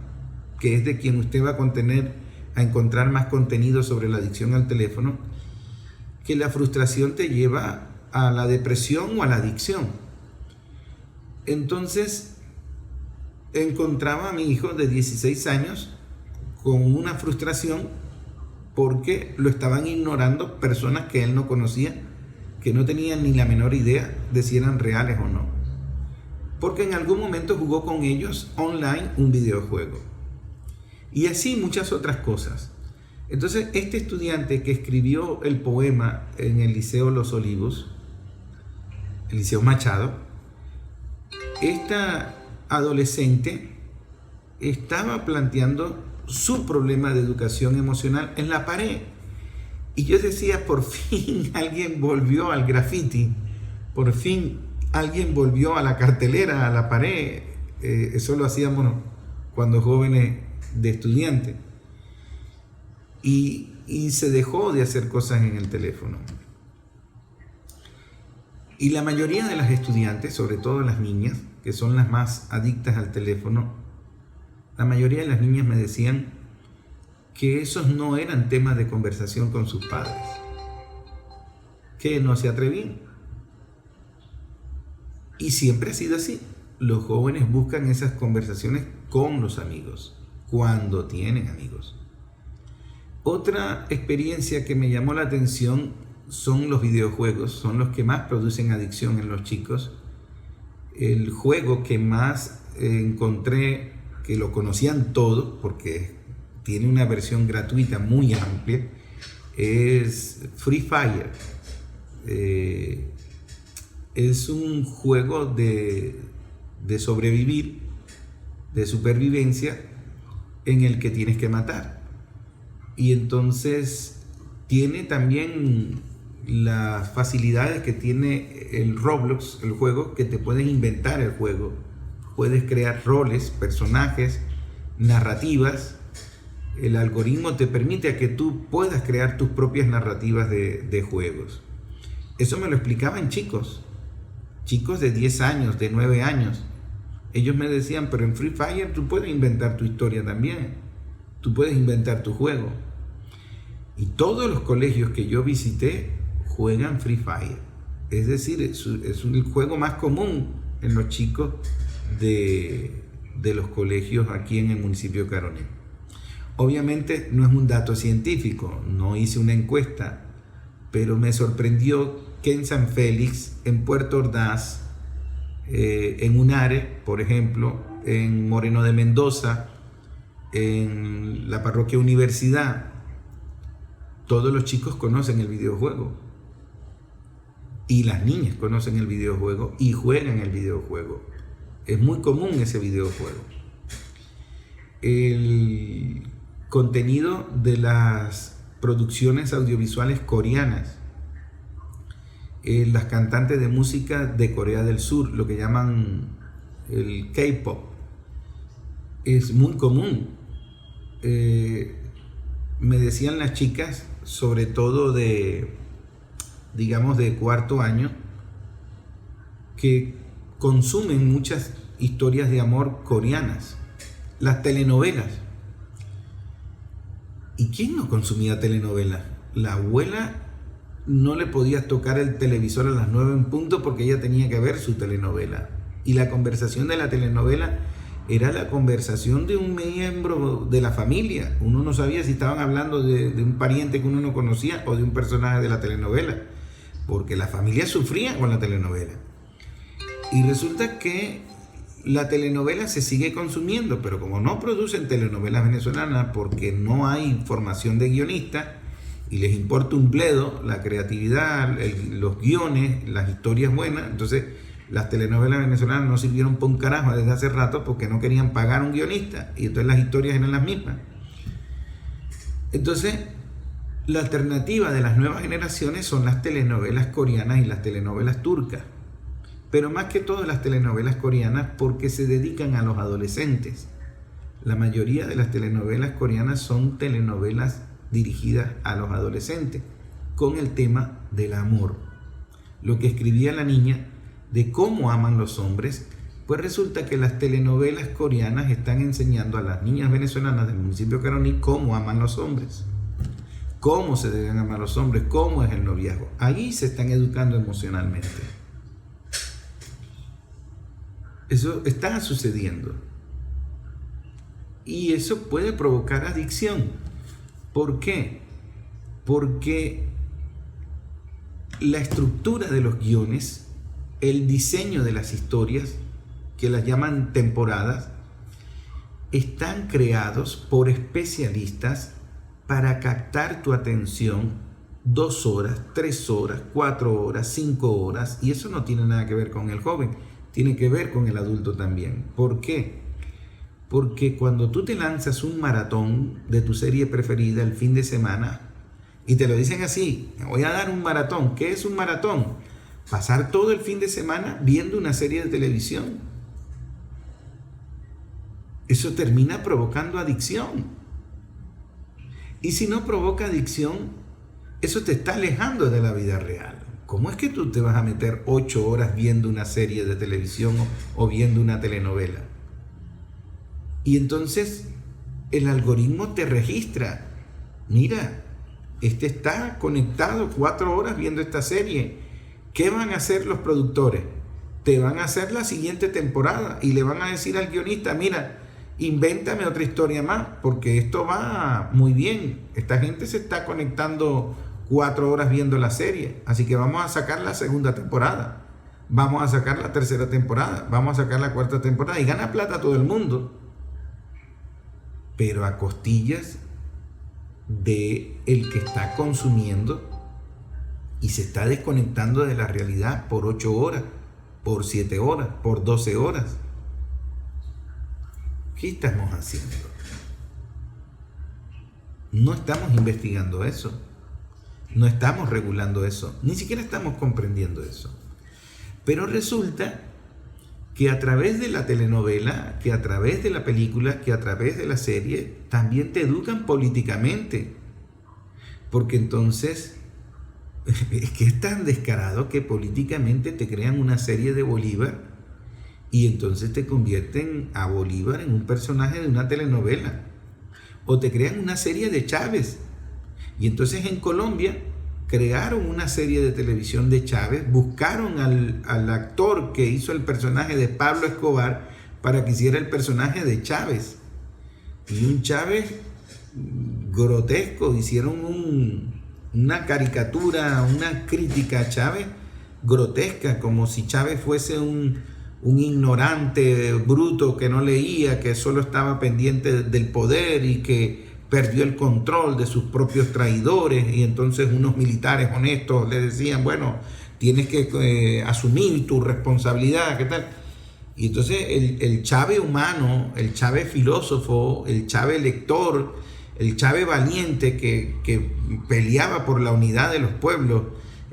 que es de quien usted va a tener a encontrar más contenido sobre la adicción al teléfono, que la frustración te lleva a la depresión o a la adicción. Entonces encontraba a mi hijo de 16 años con una frustración porque lo estaban ignorando personas que él no conocía, que no tenían ni la menor idea de si eran reales o no, porque en algún momento jugó con ellos online un videojuego, y así muchas otras cosas. Entonces este estudiante que escribió el poema en el Liceo Los Olivos, el Liceo Machado, esta adolescente estaba planteando su problema de educación emocional en la pared. Y yo decía, por fin alguien volvió al graffiti, por fin alguien volvió a la cartelera, a la pared. Eso lo hacíamos cuando jóvenes de estudiantes. Y se dejó de hacer cosas en el teléfono. Y la mayoría de las estudiantes, sobre todo las niñas, que son las más adictas al teléfono, la mayoría de las niñas me decían que esos no eran temas de conversación con sus padres, que no se atrevían. Y siempre ha sido así. Los jóvenes buscan esas conversaciones con los amigos, cuando tienen amigos. Otra experiencia que me llamó la atención son los videojuegos, son los que más producen adicción en los chicos. El juego que más encontré, que lo conocían todos, porque tiene una versión gratuita muy amplia, es Free Fire. Es un juego de sobrevivir, de supervivencia, en el que tienes que matar. Y entonces tiene también las facilidades que tiene el Roblox, el juego, que te puedes inventar el juego. Puedes crear roles, personajes, narrativas. El algoritmo te permite a que tú puedas crear tus propias narrativas de juegos. Eso me lo explicaban chicos de 10 años, de 9 años. Ellos me decían, pero en Free Fire tú puedes inventar tu historia también. Tú puedes inventar tu juego. Y todos los colegios que yo visité juegan Free Fire. Es decir, es un juego más común en los chicos de los colegios aquí en el municipio de Caroní. Obviamente no es un dato científico, no hice una encuesta, pero me sorprendió que en San Félix, en Puerto Ordaz, en Unare, por ejemplo, en Moreno de Mendoza, en la parroquia Universidad, todos los chicos conocen el videojuego. Y las niñas conocen el videojuego y juegan el videojuego. Es muy común ese videojuego. El contenido de las producciones audiovisuales coreanas, las cantantes de música de Corea del Sur, lo que llaman el K-pop, es muy común. Me decían las chicas, sobre todo de cuarto año, que consumen muchas historias de amor coreanas, las telenovelas. ¿Y quién no consumía telenovelas? La abuela no le podía tocar el televisor a las 9 en punto porque ella tenía que ver su telenovela. Y la conversación de la telenovela era la conversación de un miembro de la familia. Uno no sabía si estaban hablando de un pariente que uno no conocía o de un personaje de la telenovela, porque la familia sufría con la telenovela. Y resulta que la telenovela se sigue consumiendo, pero como no producen telenovelas venezolanas porque no hay formación de guionista y les importa un bledo la creatividad, los guiones, las historias buenas, entonces las telenovelas venezolanas no sirvieron por un carajo desde hace rato porque no querían pagar un guionista y entonces las historias eran las mismas. Entonces la alternativa de las nuevas generaciones son las telenovelas coreanas y las telenovelas turcas, pero más que todo las telenovelas coreanas porque se dedican a los adolescentes. La mayoría de las telenovelas coreanas son telenovelas dirigidas a los adolescentes con el tema del amor. Lo que escribía la niña de cómo aman los hombres Pues resulta que las telenovelas coreanas están enseñando a las niñas venezolanas del municipio de Caroní cómo aman los hombres, cómo se deben amar los hombres, cómo es el noviazgo. Ahí se están educando emocionalmente. Eso está sucediendo. Y eso puede provocar adicción. ¿Por qué? Porque la estructura de los guiones, el diseño de las historias, que las llaman temporadas, están creados por especialistas para captar tu atención 2 horas, 3 horas, 4 horas, 5 horas, y eso no tiene nada que ver con el joven, tiene que ver con el adulto también. ¿Por qué? Porque cuando tú te lanzas un maratón de tu serie preferida el fin de semana, y te lo dicen así, me voy a dar un maratón. ¿Qué es un maratón? Pasar todo el fin de semana viendo una serie de televisión. Eso termina provocando adicción. Y si no provoca adicción, eso te está alejando de la vida real. ¿Cómo es que tú te vas a meter 8 horas viendo una serie de televisión o viendo una telenovela? Y entonces el algoritmo te registra. Mira, este está conectado 4 horas viendo esta serie. ¿Qué van a hacer los productores? Te van a hacer la siguiente temporada y le van a decir al guionista, mira, invéntame otra historia más, porque esto va muy bien. Esta gente se está conectando 4 horas viendo la serie, así que vamos a sacar la segunda temporada, vamos a sacar la tercera temporada, vamos a sacar la cuarta temporada, y gana plata todo el mundo, pero a costillas de el que está consumiendo y se está desconectando de la realidad por 8 horas, por 7 horas, por 12 horas. ¿Qué estamos haciendo? No estamos investigando eso. No estamos regulando eso. Ni siquiera estamos comprendiendo eso. Pero resulta que a través de la telenovela, que a través de la película, que a través de la serie, también te educan políticamente. Porque entonces es que es tan descarado que políticamente te crean una serie de Bolívar y entonces te convierten a Bolívar en un personaje de una telenovela. O te crean una serie de Chávez. Y entonces en Colombia crearon una serie de televisión de Chávez, buscaron al actor que hizo el personaje de Pablo Escobar para que hiciera el personaje de Chávez. Y un Chávez grotesco, hicieron una caricatura, una crítica a Chávez grotesca, como si Chávez fuese un ignorante bruto que no leía, que solo estaba pendiente del poder y que perdió el control de sus propios traidores, y entonces unos militares honestos le decían, bueno, tienes que asumir tu responsabilidad, ¿qué tal? Y entonces el Chávez humano, el Chávez filósofo, el Chávez lector, el Chávez valiente que peleaba por la unidad de los pueblos,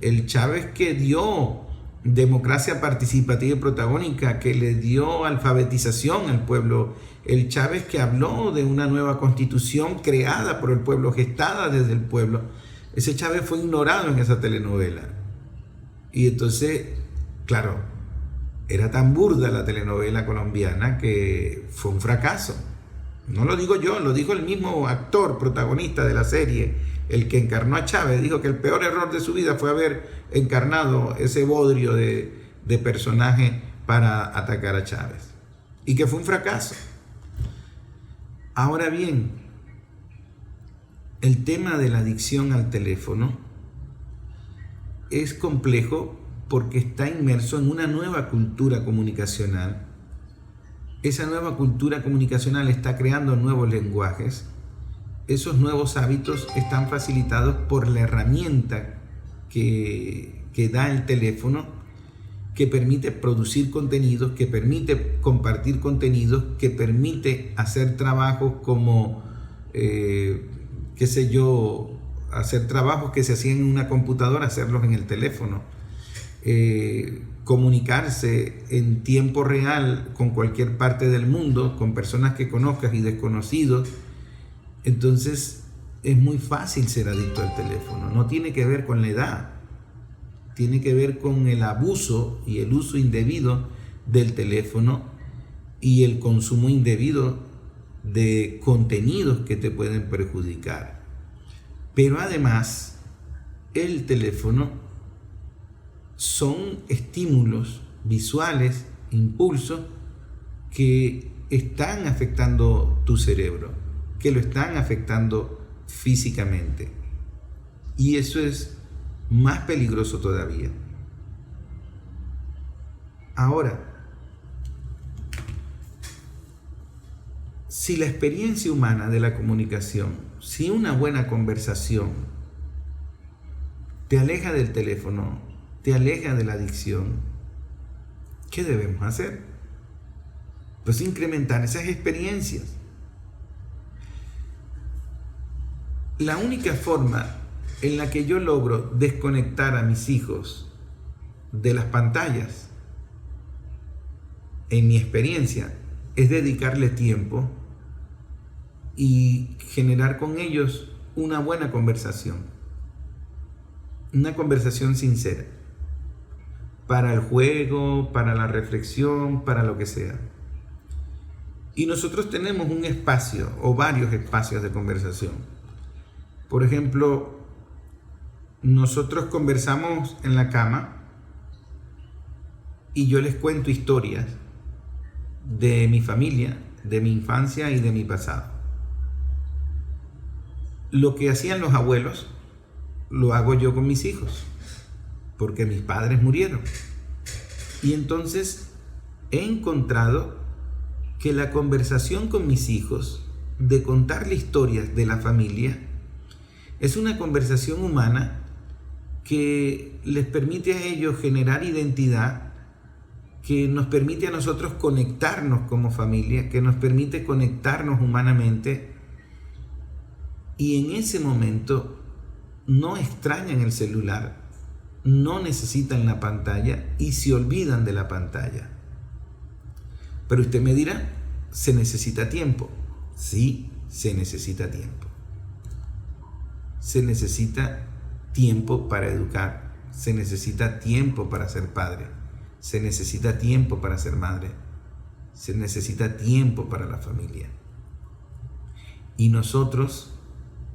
el Chávez que dio democracia participativa y protagónica, que le dio alfabetización al pueblo, el Chávez que habló de una nueva constitución creada por el pueblo, gestada desde el pueblo. Ese Chávez fue ignorado en esa telenovela. Y entonces, claro, era tan burda la telenovela colombiana que fue un fracaso. No lo digo yo, lo dijo el mismo actor protagonista de la serie, el que encarnó a Chávez. Dijo que el peor error de su vida fue haber encarnado ese bodrio de personaje para atacar a Chávez, y que fue un fracaso. Ahora bien, el tema de la adicción al teléfono es complejo porque está inmerso en una nueva cultura comunicacional. Esa nueva cultura comunicacional está creando nuevos lenguajes. Esos nuevos hábitos están facilitados por la herramienta que da el teléfono, que permite producir contenidos, que permite compartir contenidos, que permite hacer trabajos como, hacer trabajos que se hacían en una computadora, hacerlos en el teléfono. Comunicarse en tiempo real con cualquier parte del mundo, con personas que conozcas y desconocidos. Entonces es muy fácil ser adicto al teléfono. No tiene que ver con la edad, tiene que ver con el abuso y el uso indebido del teléfono y el consumo indebido de contenidos que te pueden perjudicar. Pero además, el teléfono son estímulos visuales, impulsos que están afectando tu cerebro, que lo están afectando físicamente. Y eso es más peligroso todavía. Ahora, si la experiencia humana de la comunicación, si una buena conversación te aleja del teléfono, te aleja de la adicción, ¿qué debemos hacer? Pues incrementar esas experiencias. La única forma en la que yo logro desconectar a mis hijos de las pantallas, en mi experiencia, es dedicarle tiempo y generar con ellos una buena conversación. Una conversación sincera. Para el juego, para la reflexión, para lo que sea. Y nosotros tenemos un espacio o varios espacios de conversación. Por ejemplo, nosotros conversamos en la cama y yo les cuento historias de mi familia, de mi infancia y de mi pasado. Lo que hacían los abuelos, lo hago yo con mis hijos, porque mis padres murieron. Y entonces he encontrado que la conversación con mis hijos, de contarle historias de la familia, es una conversación humana que les permite a ellos generar identidad, que nos permite a nosotros conectarnos como familia, que nos permite conectarnos humanamente, y en ese momento no extrañan el celular, no necesitan la pantalla y se olvidan de la pantalla. Pero usted me dirá, ¿se necesita tiempo? Sí, se necesita tiempo. Se necesita tiempo para educar, se necesita tiempo para ser padre, se necesita tiempo para ser madre, se necesita tiempo para la familia. Y nosotros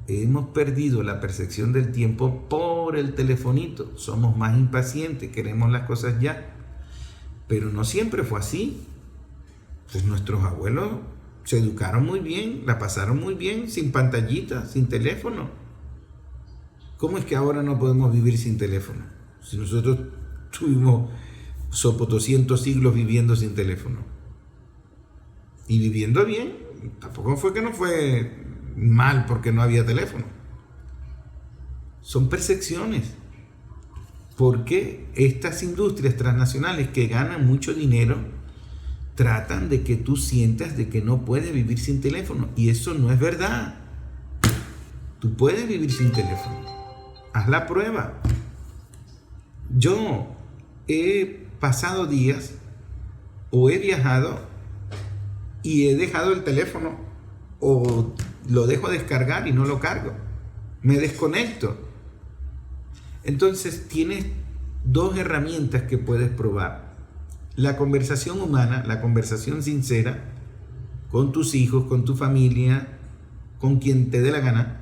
hemos perdido la percepción del tiempo por el telefonito. Somos más impacientes, queremos las cosas ya. Pero no siempre fue así. Pues nuestros abuelos se educaron muy bien, la pasaron muy bien, sin pantallita, sin teléfono. ¿Cómo es que ahora no podemos vivir sin teléfono? Si nosotros tuvimos 200 siglos viviendo sin teléfono. Y viviendo bien, tampoco fue que no fue mal porque no había teléfono. Son percepciones. Porque estas industrias transnacionales que ganan mucho dinero tratan de que tú sientas de que no puedes vivir sin teléfono. Y eso no es verdad. Tú puedes vivir sin teléfono. Haz la prueba. Yo he pasado días o he viajado y he dejado el teléfono o lo dejo descargar y no lo cargo. Me desconecto. Entonces tienes dos herramientas que puedes probar. La conversación humana, la conversación sincera con tus hijos, con tu familia, con quien te dé la gana.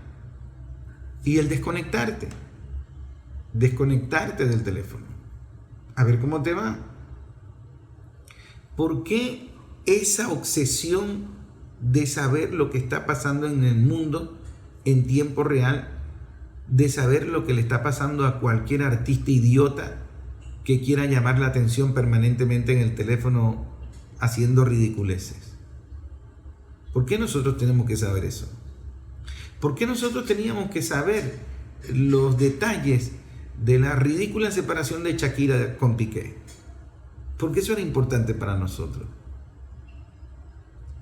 Y el desconectarte. Desconectarte del teléfono. A ver cómo te va. ¿Por qué esa obsesión de saber lo que está pasando en el mundo en tiempo real? De saber lo que le está pasando a cualquier artista idiota que quiera llamar la atención permanentemente en el teléfono haciendo ridiculeces. ¿Por qué nosotros tenemos que saber eso? ¿Por qué nosotros teníamos que saber los detalles de la ridícula separación de Shakira con Piqué? ¿Por qué eso era importante para nosotros?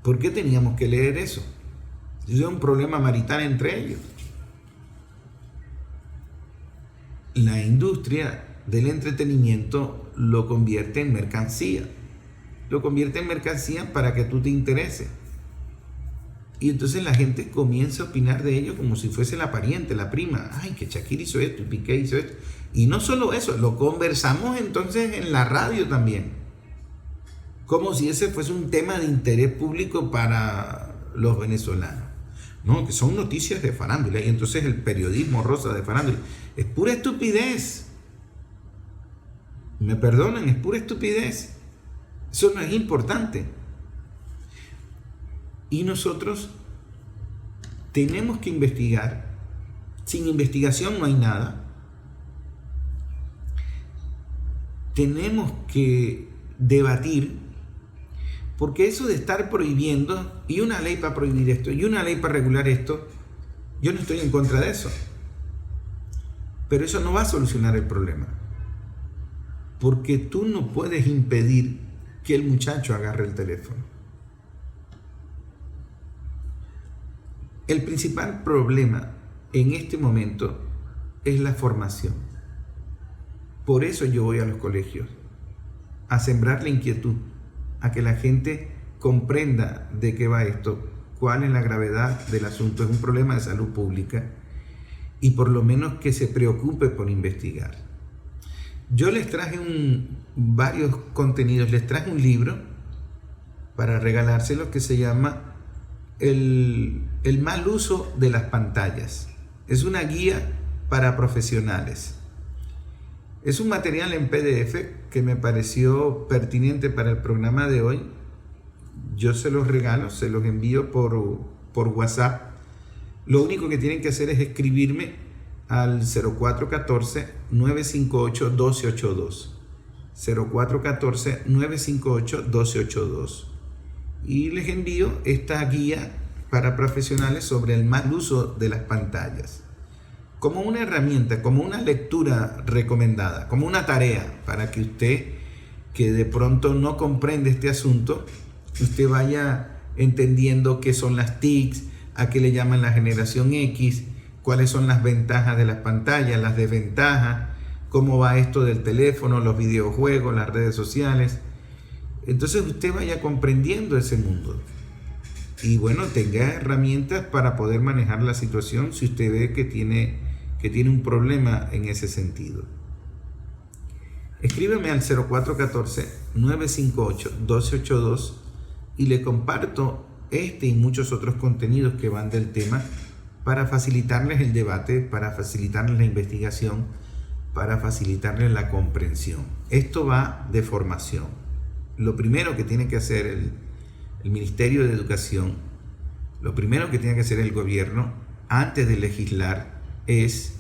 ¿Por qué teníamos que leer eso? Eso es un problema marital entre ellos. La industria del entretenimiento lo convierte en mercancía. Lo convierte en mercancía para que tú te intereses. Y entonces la gente comienza a opinar de ello como si fuese la pariente, la prima. Ay, que Shakira hizo esto y Piqué hizo esto. Y no solo eso, lo conversamos entonces en la radio también. como si ese fuese un tema de interés público para los venezolanos. No, que son noticias de farándula, y entonces el periodismo rosa de farándula es pura estupidez. Me perdonan, es pura estupidez. Eso no es importante. Y nosotros tenemos que investigar. Sin investigación no hay nada. Tenemos que debatir, porque eso de estar prohibiendo, y una ley para prohibir esto, y una ley para regular esto, yo no estoy en contra de eso. Pero eso no va a solucionar el problema. Porque tú no puedes impedir que el muchacho agarre el teléfono. El principal problema en este momento es la formación. Por eso yo voy a los colegios, a sembrar la inquietud, a que la gente comprenda de qué va esto, cuál es la gravedad del asunto. Es un problema de salud pública, y por lo menos que se preocupe por investigar. Yo les traje varios contenidos, les traje un libro para regalárselos que se llama el mal uso de las pantallas. Es una guía para profesionales. Es un material en PDF que me pareció pertinente para el programa de hoy. Yo se los regalo, se los envío por WhatsApp. Lo único que tienen que hacer es escribirme al 0414-958-1282. 0414-958-1282. Y les envío esta guía para profesionales sobre el mal uso de las pantallas, como una herramienta, como una lectura recomendada, como una tarea para que usted, que de pronto no comprende este asunto, usted vaya entendiendo qué son las TICs, a qué le llaman la generación X, cuáles son las ventajas de las pantallas, las desventajas, cómo va esto del teléfono, los videojuegos, las redes sociales. Entonces usted vaya comprendiendo ese mundo. Y bueno, tenga herramientas para poder manejar la situación si usted ve que tiene un problema en ese sentido. Escríbeme al 0414-958-1282 y le comparto este y muchos otros contenidos que van del tema para facilitarles el debate, para facilitarles la investigación, para facilitarles la comprensión. Esto va de formación. Lo primero que tiene que hacer el Ministerio de Educación, lo primero que tiene que hacer el gobierno antes de legislar es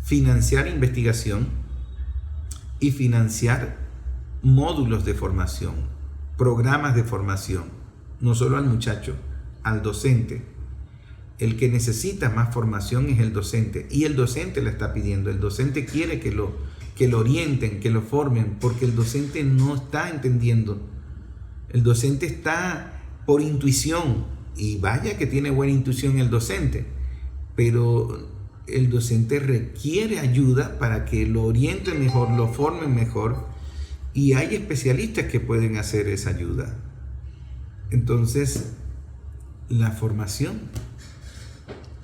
financiar investigación y financiar módulos de formación, programas de formación, no solo al muchacho, al docente. El que necesita más formación es el docente, y el docente la está pidiendo. El docente quiere que lo orienten, que lo formen, porque el docente no está entendiendo. El docente está por intuición, y vaya que tiene buena intuición el docente, pero el docente requiere ayuda para que lo orienten mejor, lo formen mejor, y hay especialistas que pueden hacer esa ayuda. Entonces, la formación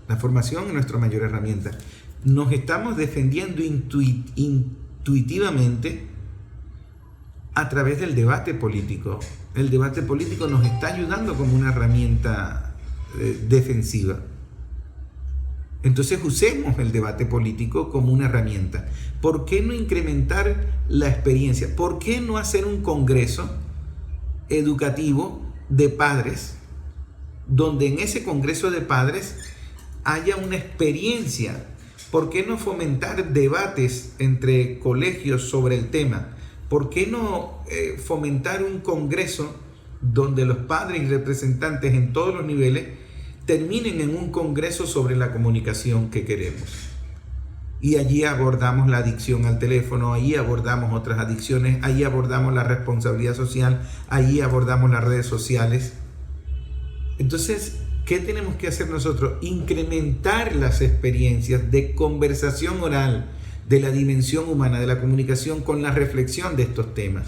es nuestra mayor herramienta. Nos estamos defendiendo intuitivamente a través del debate político. El debate político nos está ayudando como una herramienta defensiva. Entonces usemos el debate político como una herramienta. ¿Por qué no incrementar la experiencia? ¿Por qué no hacer un congreso educativo de padres, donde en ese congreso de padres haya una experiencia? ¿Por qué no fomentar debates entre colegios sobre el tema? ¿Por qué no fomentar un congreso donde los padres y representantes en todos los niveles terminen en un congreso sobre la comunicación que queremos? Y allí abordamos la adicción al teléfono, allí abordamos otras adicciones, allí abordamos la responsabilidad social, allí abordamos las redes sociales. Entonces, ¿qué tenemos que hacer nosotros? Incrementar las experiencias de conversación oral, de la dimensión humana, de la comunicación, con la reflexión de estos temas.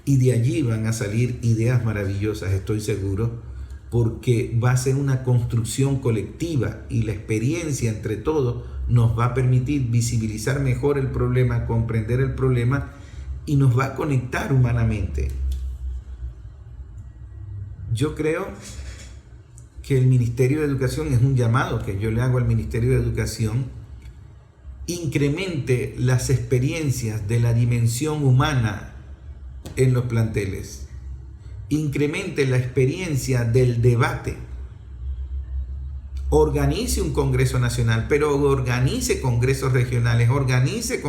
Y de allí van a salir ideas maravillosas, estoy seguro, porque va a ser una construcción colectiva, y la experiencia entre todos nos va a permitir visibilizar mejor el problema, comprender el problema, y nos va a conectar humanamente. Yo creo que el Ministerio de Educación, es un llamado que yo le hago al Ministerio de Educación, incremente las experiencias de la dimensión humana en los planteles, incremente la experiencia del debate, organice un Congreso Nacional, pero organice congresos regionales, organice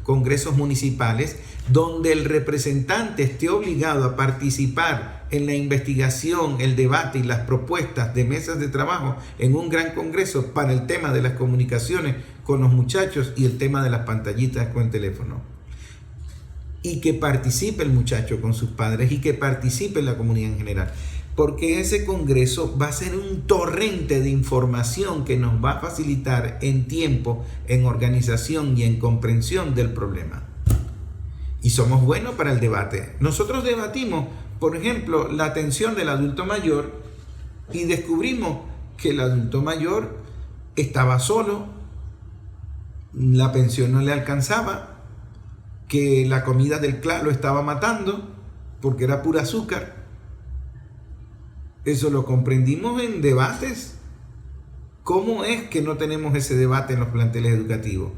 congresos municipales, donde el representante esté obligado a participar en la investigación, el debate y las propuestas de mesas de trabajo en un gran congreso para el tema de las comunicaciones con los muchachos y el tema de las pantallitas con el teléfono. Y que participe el muchacho con sus padres y que participe la comunidad en general. Porque ese congreso va a ser un torrente de información que nos va a facilitar en tiempo, en organización y en comprensión del problema. Y somos buenos para el debate. Nosotros debatimos, por ejemplo, la atención del adulto mayor y descubrimos que el adulto mayor estaba solo, la pensión no le alcanzaba, que la comida del CLA lo estaba matando porque era pura azúcar. Eso lo comprendimos en debates. ¿Cómo es que no tenemos ese debate en los planteles educativos?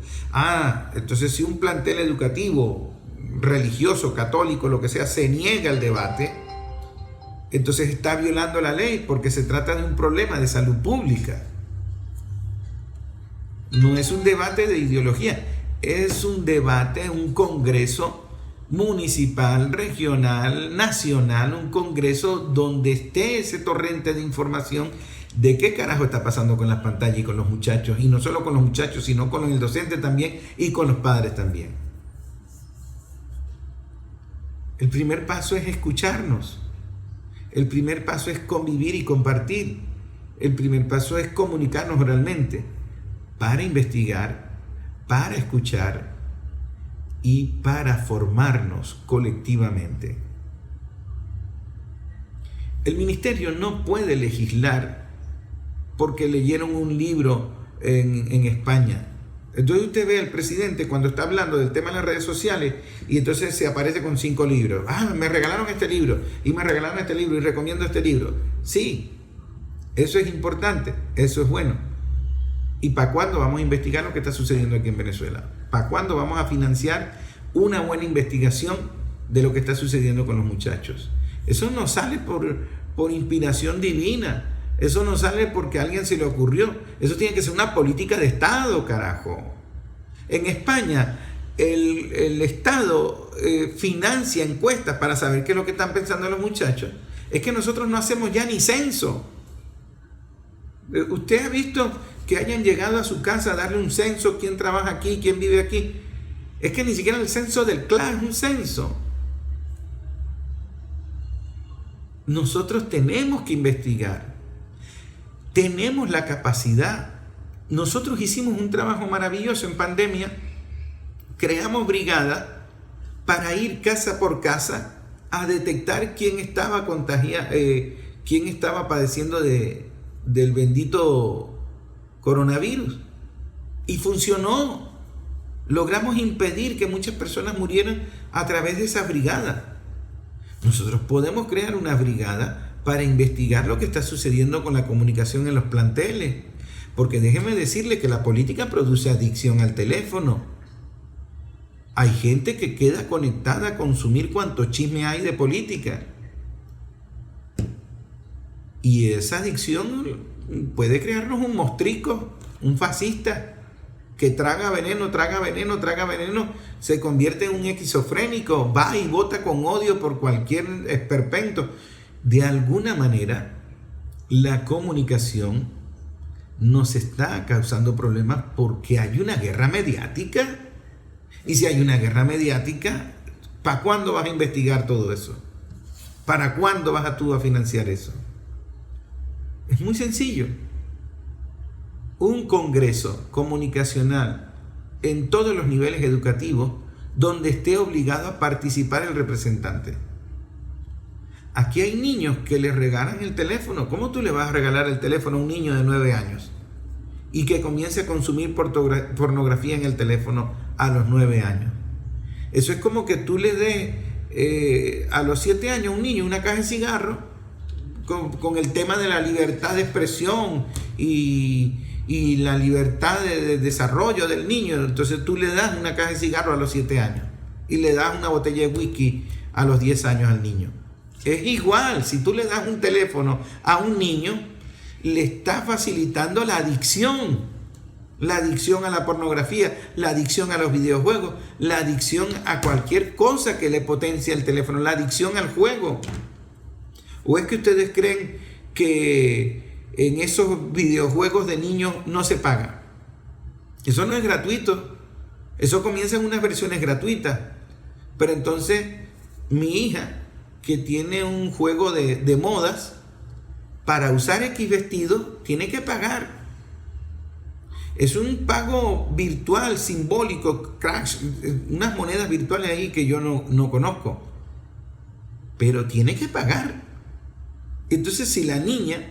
Entonces si un plantel educativo, religioso, católico, lo que sea, se niega al debate, entonces está violando la ley porque se trata de un problema de salud pública. No es un debate de ideología, es un debate, un congreso municipal, regional, nacional, un congreso donde esté ese torrente de información de qué carajo está pasando con las pantallas y con los muchachos, y no solo con los muchachos, sino con el docente también y con los padres también. El primer paso es escucharnos, el primer paso es convivir y compartir, el primer paso es comunicarnos oralmente para investigar, para escuchar y para formarnos colectivamente. El ministerio no puede legislar porque leyeron un libro en España. Entonces usted ve al presidente cuando está hablando del tema de las redes sociales y entonces se aparece con 5 libros. Me regalaron este libro y me regalaron este libro y recomiendo este libro. Sí, eso es importante, eso es bueno. ¿Y para cuándo vamos a investigar lo que está sucediendo aquí en Venezuela? ¿Para cuándo vamos a financiar una buena investigación de lo que está sucediendo con los muchachos? Eso no sale por inspiración divina. Eso no sale porque a alguien se le ocurrió. Eso tiene que ser una política de Estado, carajo. En España, el Estado financia encuestas para saber qué es lo que están pensando los muchachos. Es que nosotros no hacemos ya ni censo. ¿Usted ha visto que hayan llegado a su casa a darle un censo? ¿Quién trabaja aquí? ¿Quién vive aquí? Es que ni siquiera el censo del CLA es un censo. Nosotros tenemos que investigar. Tenemos la capacidad. Nosotros hicimos un trabajo maravilloso en pandemia. Creamos brigadas para ir casa por casa a detectar quién estaba contagiado, quién estaba padeciendo del bendito coronavirus. Y funcionó. Logramos impedir que muchas personas murieran a través de esa brigada. Nosotros podemos crear una brigada para investigar lo que está sucediendo con la comunicación en los planteles. Porque déjeme decirle que la política produce adicción al teléfono. Hay gente que queda conectada a consumir cuanto chisme hay de política. Y esa adicción puede crearnos un mostrico, un fascista, que traga veneno, se convierte en un esquizofrénico, va y vota con odio por cualquier esperpento. De alguna manera, la comunicación nos está causando problemas porque hay una guerra mediática. Y si hay una guerra mediática, ¿para cuándo vas a investigar todo eso? ¿Para cuándo vas tú a financiar eso? Es muy sencillo. Un congreso comunicacional en todos los niveles educativos donde esté obligado a participar el representante. Aquí hay niños que les regalan el teléfono. ¿Cómo tú le vas a regalar el teléfono a un niño de 9 años? Y que comience a consumir pornografía en el teléfono a los 9 años. Eso es como que tú le des a los 7 años a un niño una caja de cigarros con el tema de la libertad de expresión y la libertad de desarrollo del niño. Entonces tú le das una caja de cigarros a los 7 años y le das una botella de whisky a los 10 años al niño. Es igual, si tú le das un teléfono a un niño, le estás facilitando la adicción a la pornografía, la adicción a los videojuegos, la adicción a cualquier cosa que le potencie el teléfono, la adicción al juego. ¿O es que ustedes creen que en esos videojuegos de niños no se paga? Eso no es gratuito. Eso comienza en unas versiones gratuitas. Pero entonces mi hija, que tiene un juego de modas, para usar X vestido tiene que pagar. Es un pago virtual, simbólico, crash, unas monedas virtuales ahí que yo no conozco. Pero tiene que pagar. Entonces, si la niña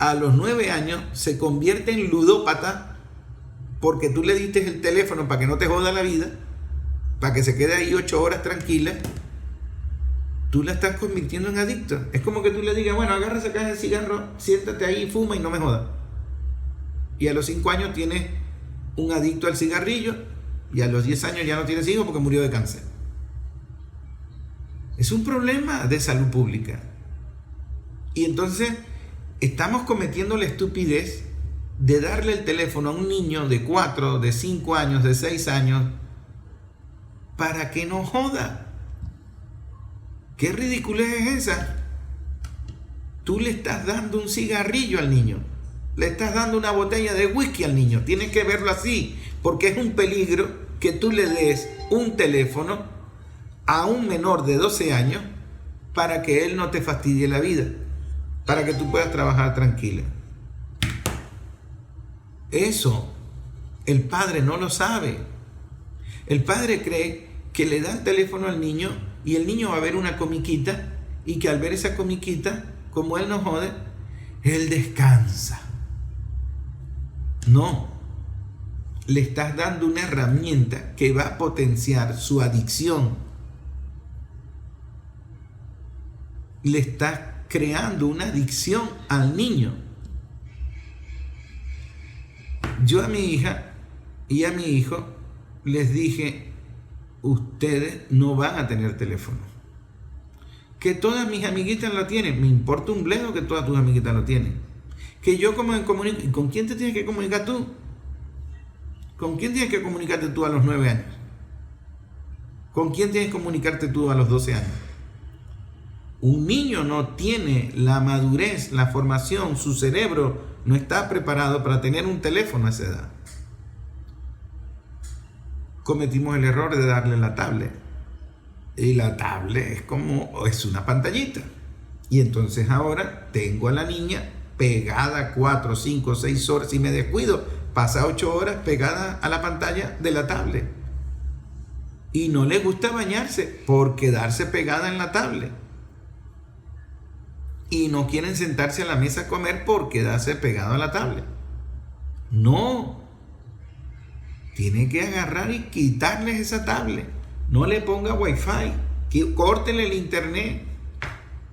a los 9 años se convierte en ludópata porque tú le diste el teléfono para que no te joda la vida, para que se quede ahí 8 horas tranquila, tú la estás convirtiendo en adicto. Es como que tú le digas, bueno, agarra esa caja de cigarro, siéntate ahí, fuma y no me jodas. Y a los 5 años tienes un adicto al cigarrillo y a los 10 años ya no tienes hijos porque murió de cáncer. Es un problema de salud pública. Y entonces estamos cometiendo la estupidez de darle el teléfono a un niño de 4, de 5 años, de 6 años, para que no joda. ¿Qué ridiculez es esa? Tú le estás dando un cigarrillo al niño, le estás dando una botella de whisky al niño. Tienes que verlo así, porque es un peligro que tú le des un teléfono a un menor de 12 años para que él no te fastidie la vida, para que tú puedas trabajar tranquila. Eso el padre no lo sabe. El padre cree que le da el teléfono al niño y el niño va a ver una comiquita, y que al ver esa comiquita, como él no jode, él descansa. No, le estás dando una herramienta que va a potenciar su adicción. Le estás creando una adicción al niño. Yo a mi hija y a mi hijo les dije, ustedes no van a tener teléfono. Que todas mis amiguitas lo tienen, me importa un bledo que todas tus amiguitas lo tienen. Que yo como me comunico, ¿con quién te tienes que comunicar tú? ¿Con quién tienes que comunicarte tú a los 9 años? ¿Con quién tienes que comunicarte tú a los 12 años? Un niño no tiene la madurez, la formación, su cerebro no está preparado para tener un teléfono a esa edad. Cometimos el error de darle la tablet. Y la tablet es una pantallita. Y entonces ahora tengo a la niña pegada 4, 5, 6 horas. Si me descuido, pasa 8 horas pegada a la pantalla de la tablet. Y no le gusta bañarse por quedarse pegada en la tablet. Y no quieren sentarse a la mesa a comer por quedarse pegado a la tablet. No. Tiene que agarrar y quitarles esa tablet. No le ponga wifi. Córtenle el internet.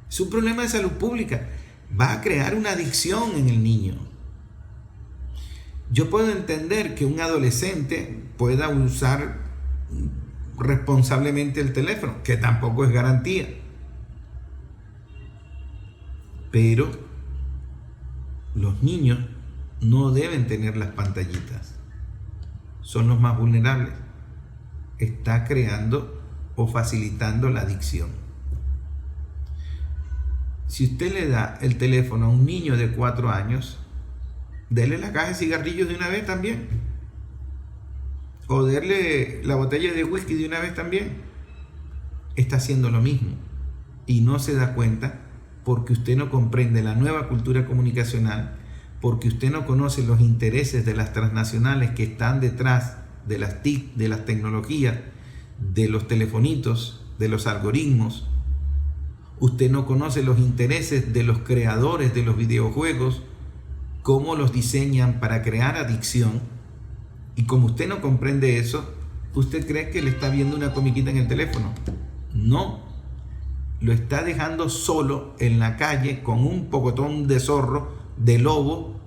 Es un problema de salud pública. Va a crear una adicción en el niño. Yo puedo entender que un adolescente pueda usar responsablemente el teléfono, que tampoco es garantía. Pero los niños no deben tener las pantallitas. Son los más vulnerables. Está creando o facilitando la adicción. Si usted le da el teléfono a un niño de 4 años, dele la caja de cigarrillos de una vez también. O darle la botella de whisky de una vez también. Está haciendo lo mismo. Y no se da cuenta porque usted no comprende la nueva cultura comunicacional, porque usted no conoce los intereses de las transnacionales que están detrás de las TIC, de las tecnologías, de los telefonitos, de los algoritmos. Usted no conoce los intereses de los creadores de los videojuegos, cómo los diseñan para crear adicción. Y como usted no comprende eso, usted cree que le está viendo una comiquita en el teléfono. No. lo está dejando solo en la calle con un pocotón de zorro, de lobo,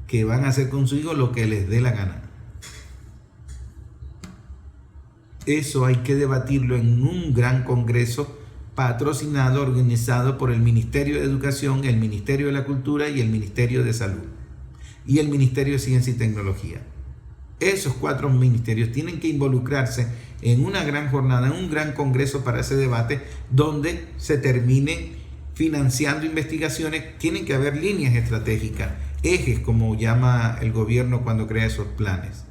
que van a hacer con su hijo lo que les dé la gana. Eso hay que debatirlo en un gran congreso patrocinado, organizado por el Ministerio de Educación, el Ministerio de la Cultura y el Ministerio de Salud y el Ministerio de Ciencia y Tecnología. Esos 4 ministerios tienen que involucrarse en una gran jornada, en un gran congreso para ese debate donde se terminen financiando investigaciones. Tienen que haber líneas estratégicas, ejes, como llama el gobierno cuando crea esos planes.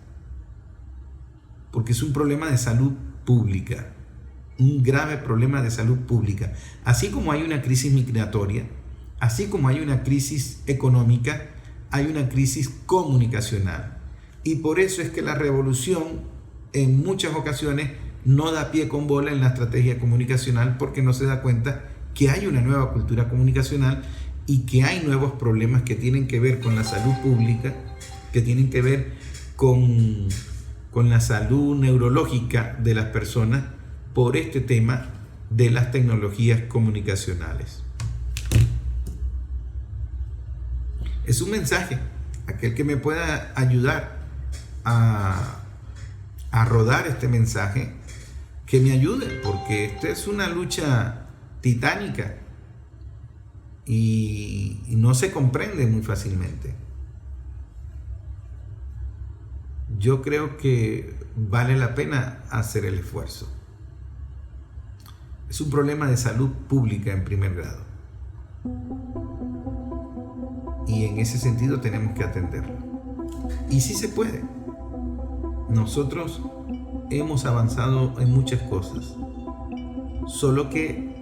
Porque es un problema de salud pública, un grave problema de salud pública. Así como hay una crisis migratoria, así como hay una crisis económica, hay una crisis comunicacional. Y por eso es que la revolución en muchas ocasiones no da pie con bola en la estrategia comunicacional, porque no se da cuenta que hay una nueva cultura comunicacional y que hay nuevos problemas que tienen que ver con la salud pública, que tienen que ver con la salud neurológica de las personas por este tema de las tecnologías comunicacionales. Es un mensaje, aquel que me pueda ayudar a rodar este mensaje, que me ayude, porque esta es una lucha titánica y no se comprende muy fácilmente. Yo creo que vale la pena hacer el esfuerzo. Es un problema de salud pública en primer grado. Y en ese sentido tenemos que atenderlo. Y sí se puede. Nosotros hemos avanzado en muchas cosas. Solo que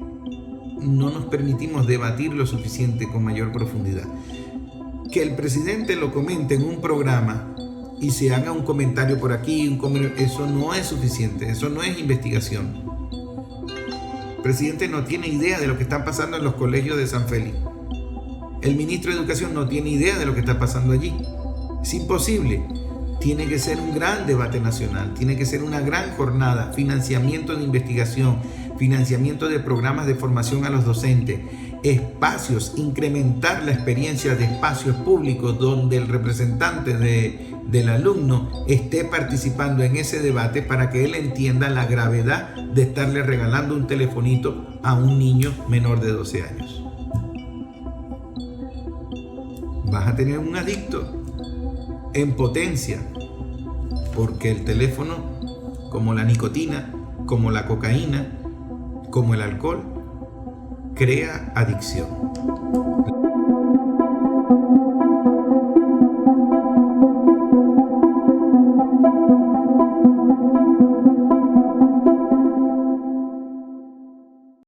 no nos permitimos debatir lo suficiente con mayor profundidad. Que el presidente lo comente en un programa y se haga un comentario por aquí, eso no es suficiente, eso no es investigación. El presidente no tiene idea de lo que está pasando en los colegios de San Félix. El ministro de Educación no tiene idea de lo que está pasando allí. Es imposible. Tiene que ser un gran debate nacional, tiene que ser una gran jornada, financiamiento de investigación, financiamiento de programas de formación a los docentes, espacios, incrementar la experiencia de espacios públicos donde el representante del alumno esté participando en ese debate para que él entienda la gravedad de estarle regalando un telefonito a un niño menor de 12 años. Vas a tener un adicto en potencia, porque el teléfono, como la nicotina, como la cocaína, como el alcohol, crea adicción.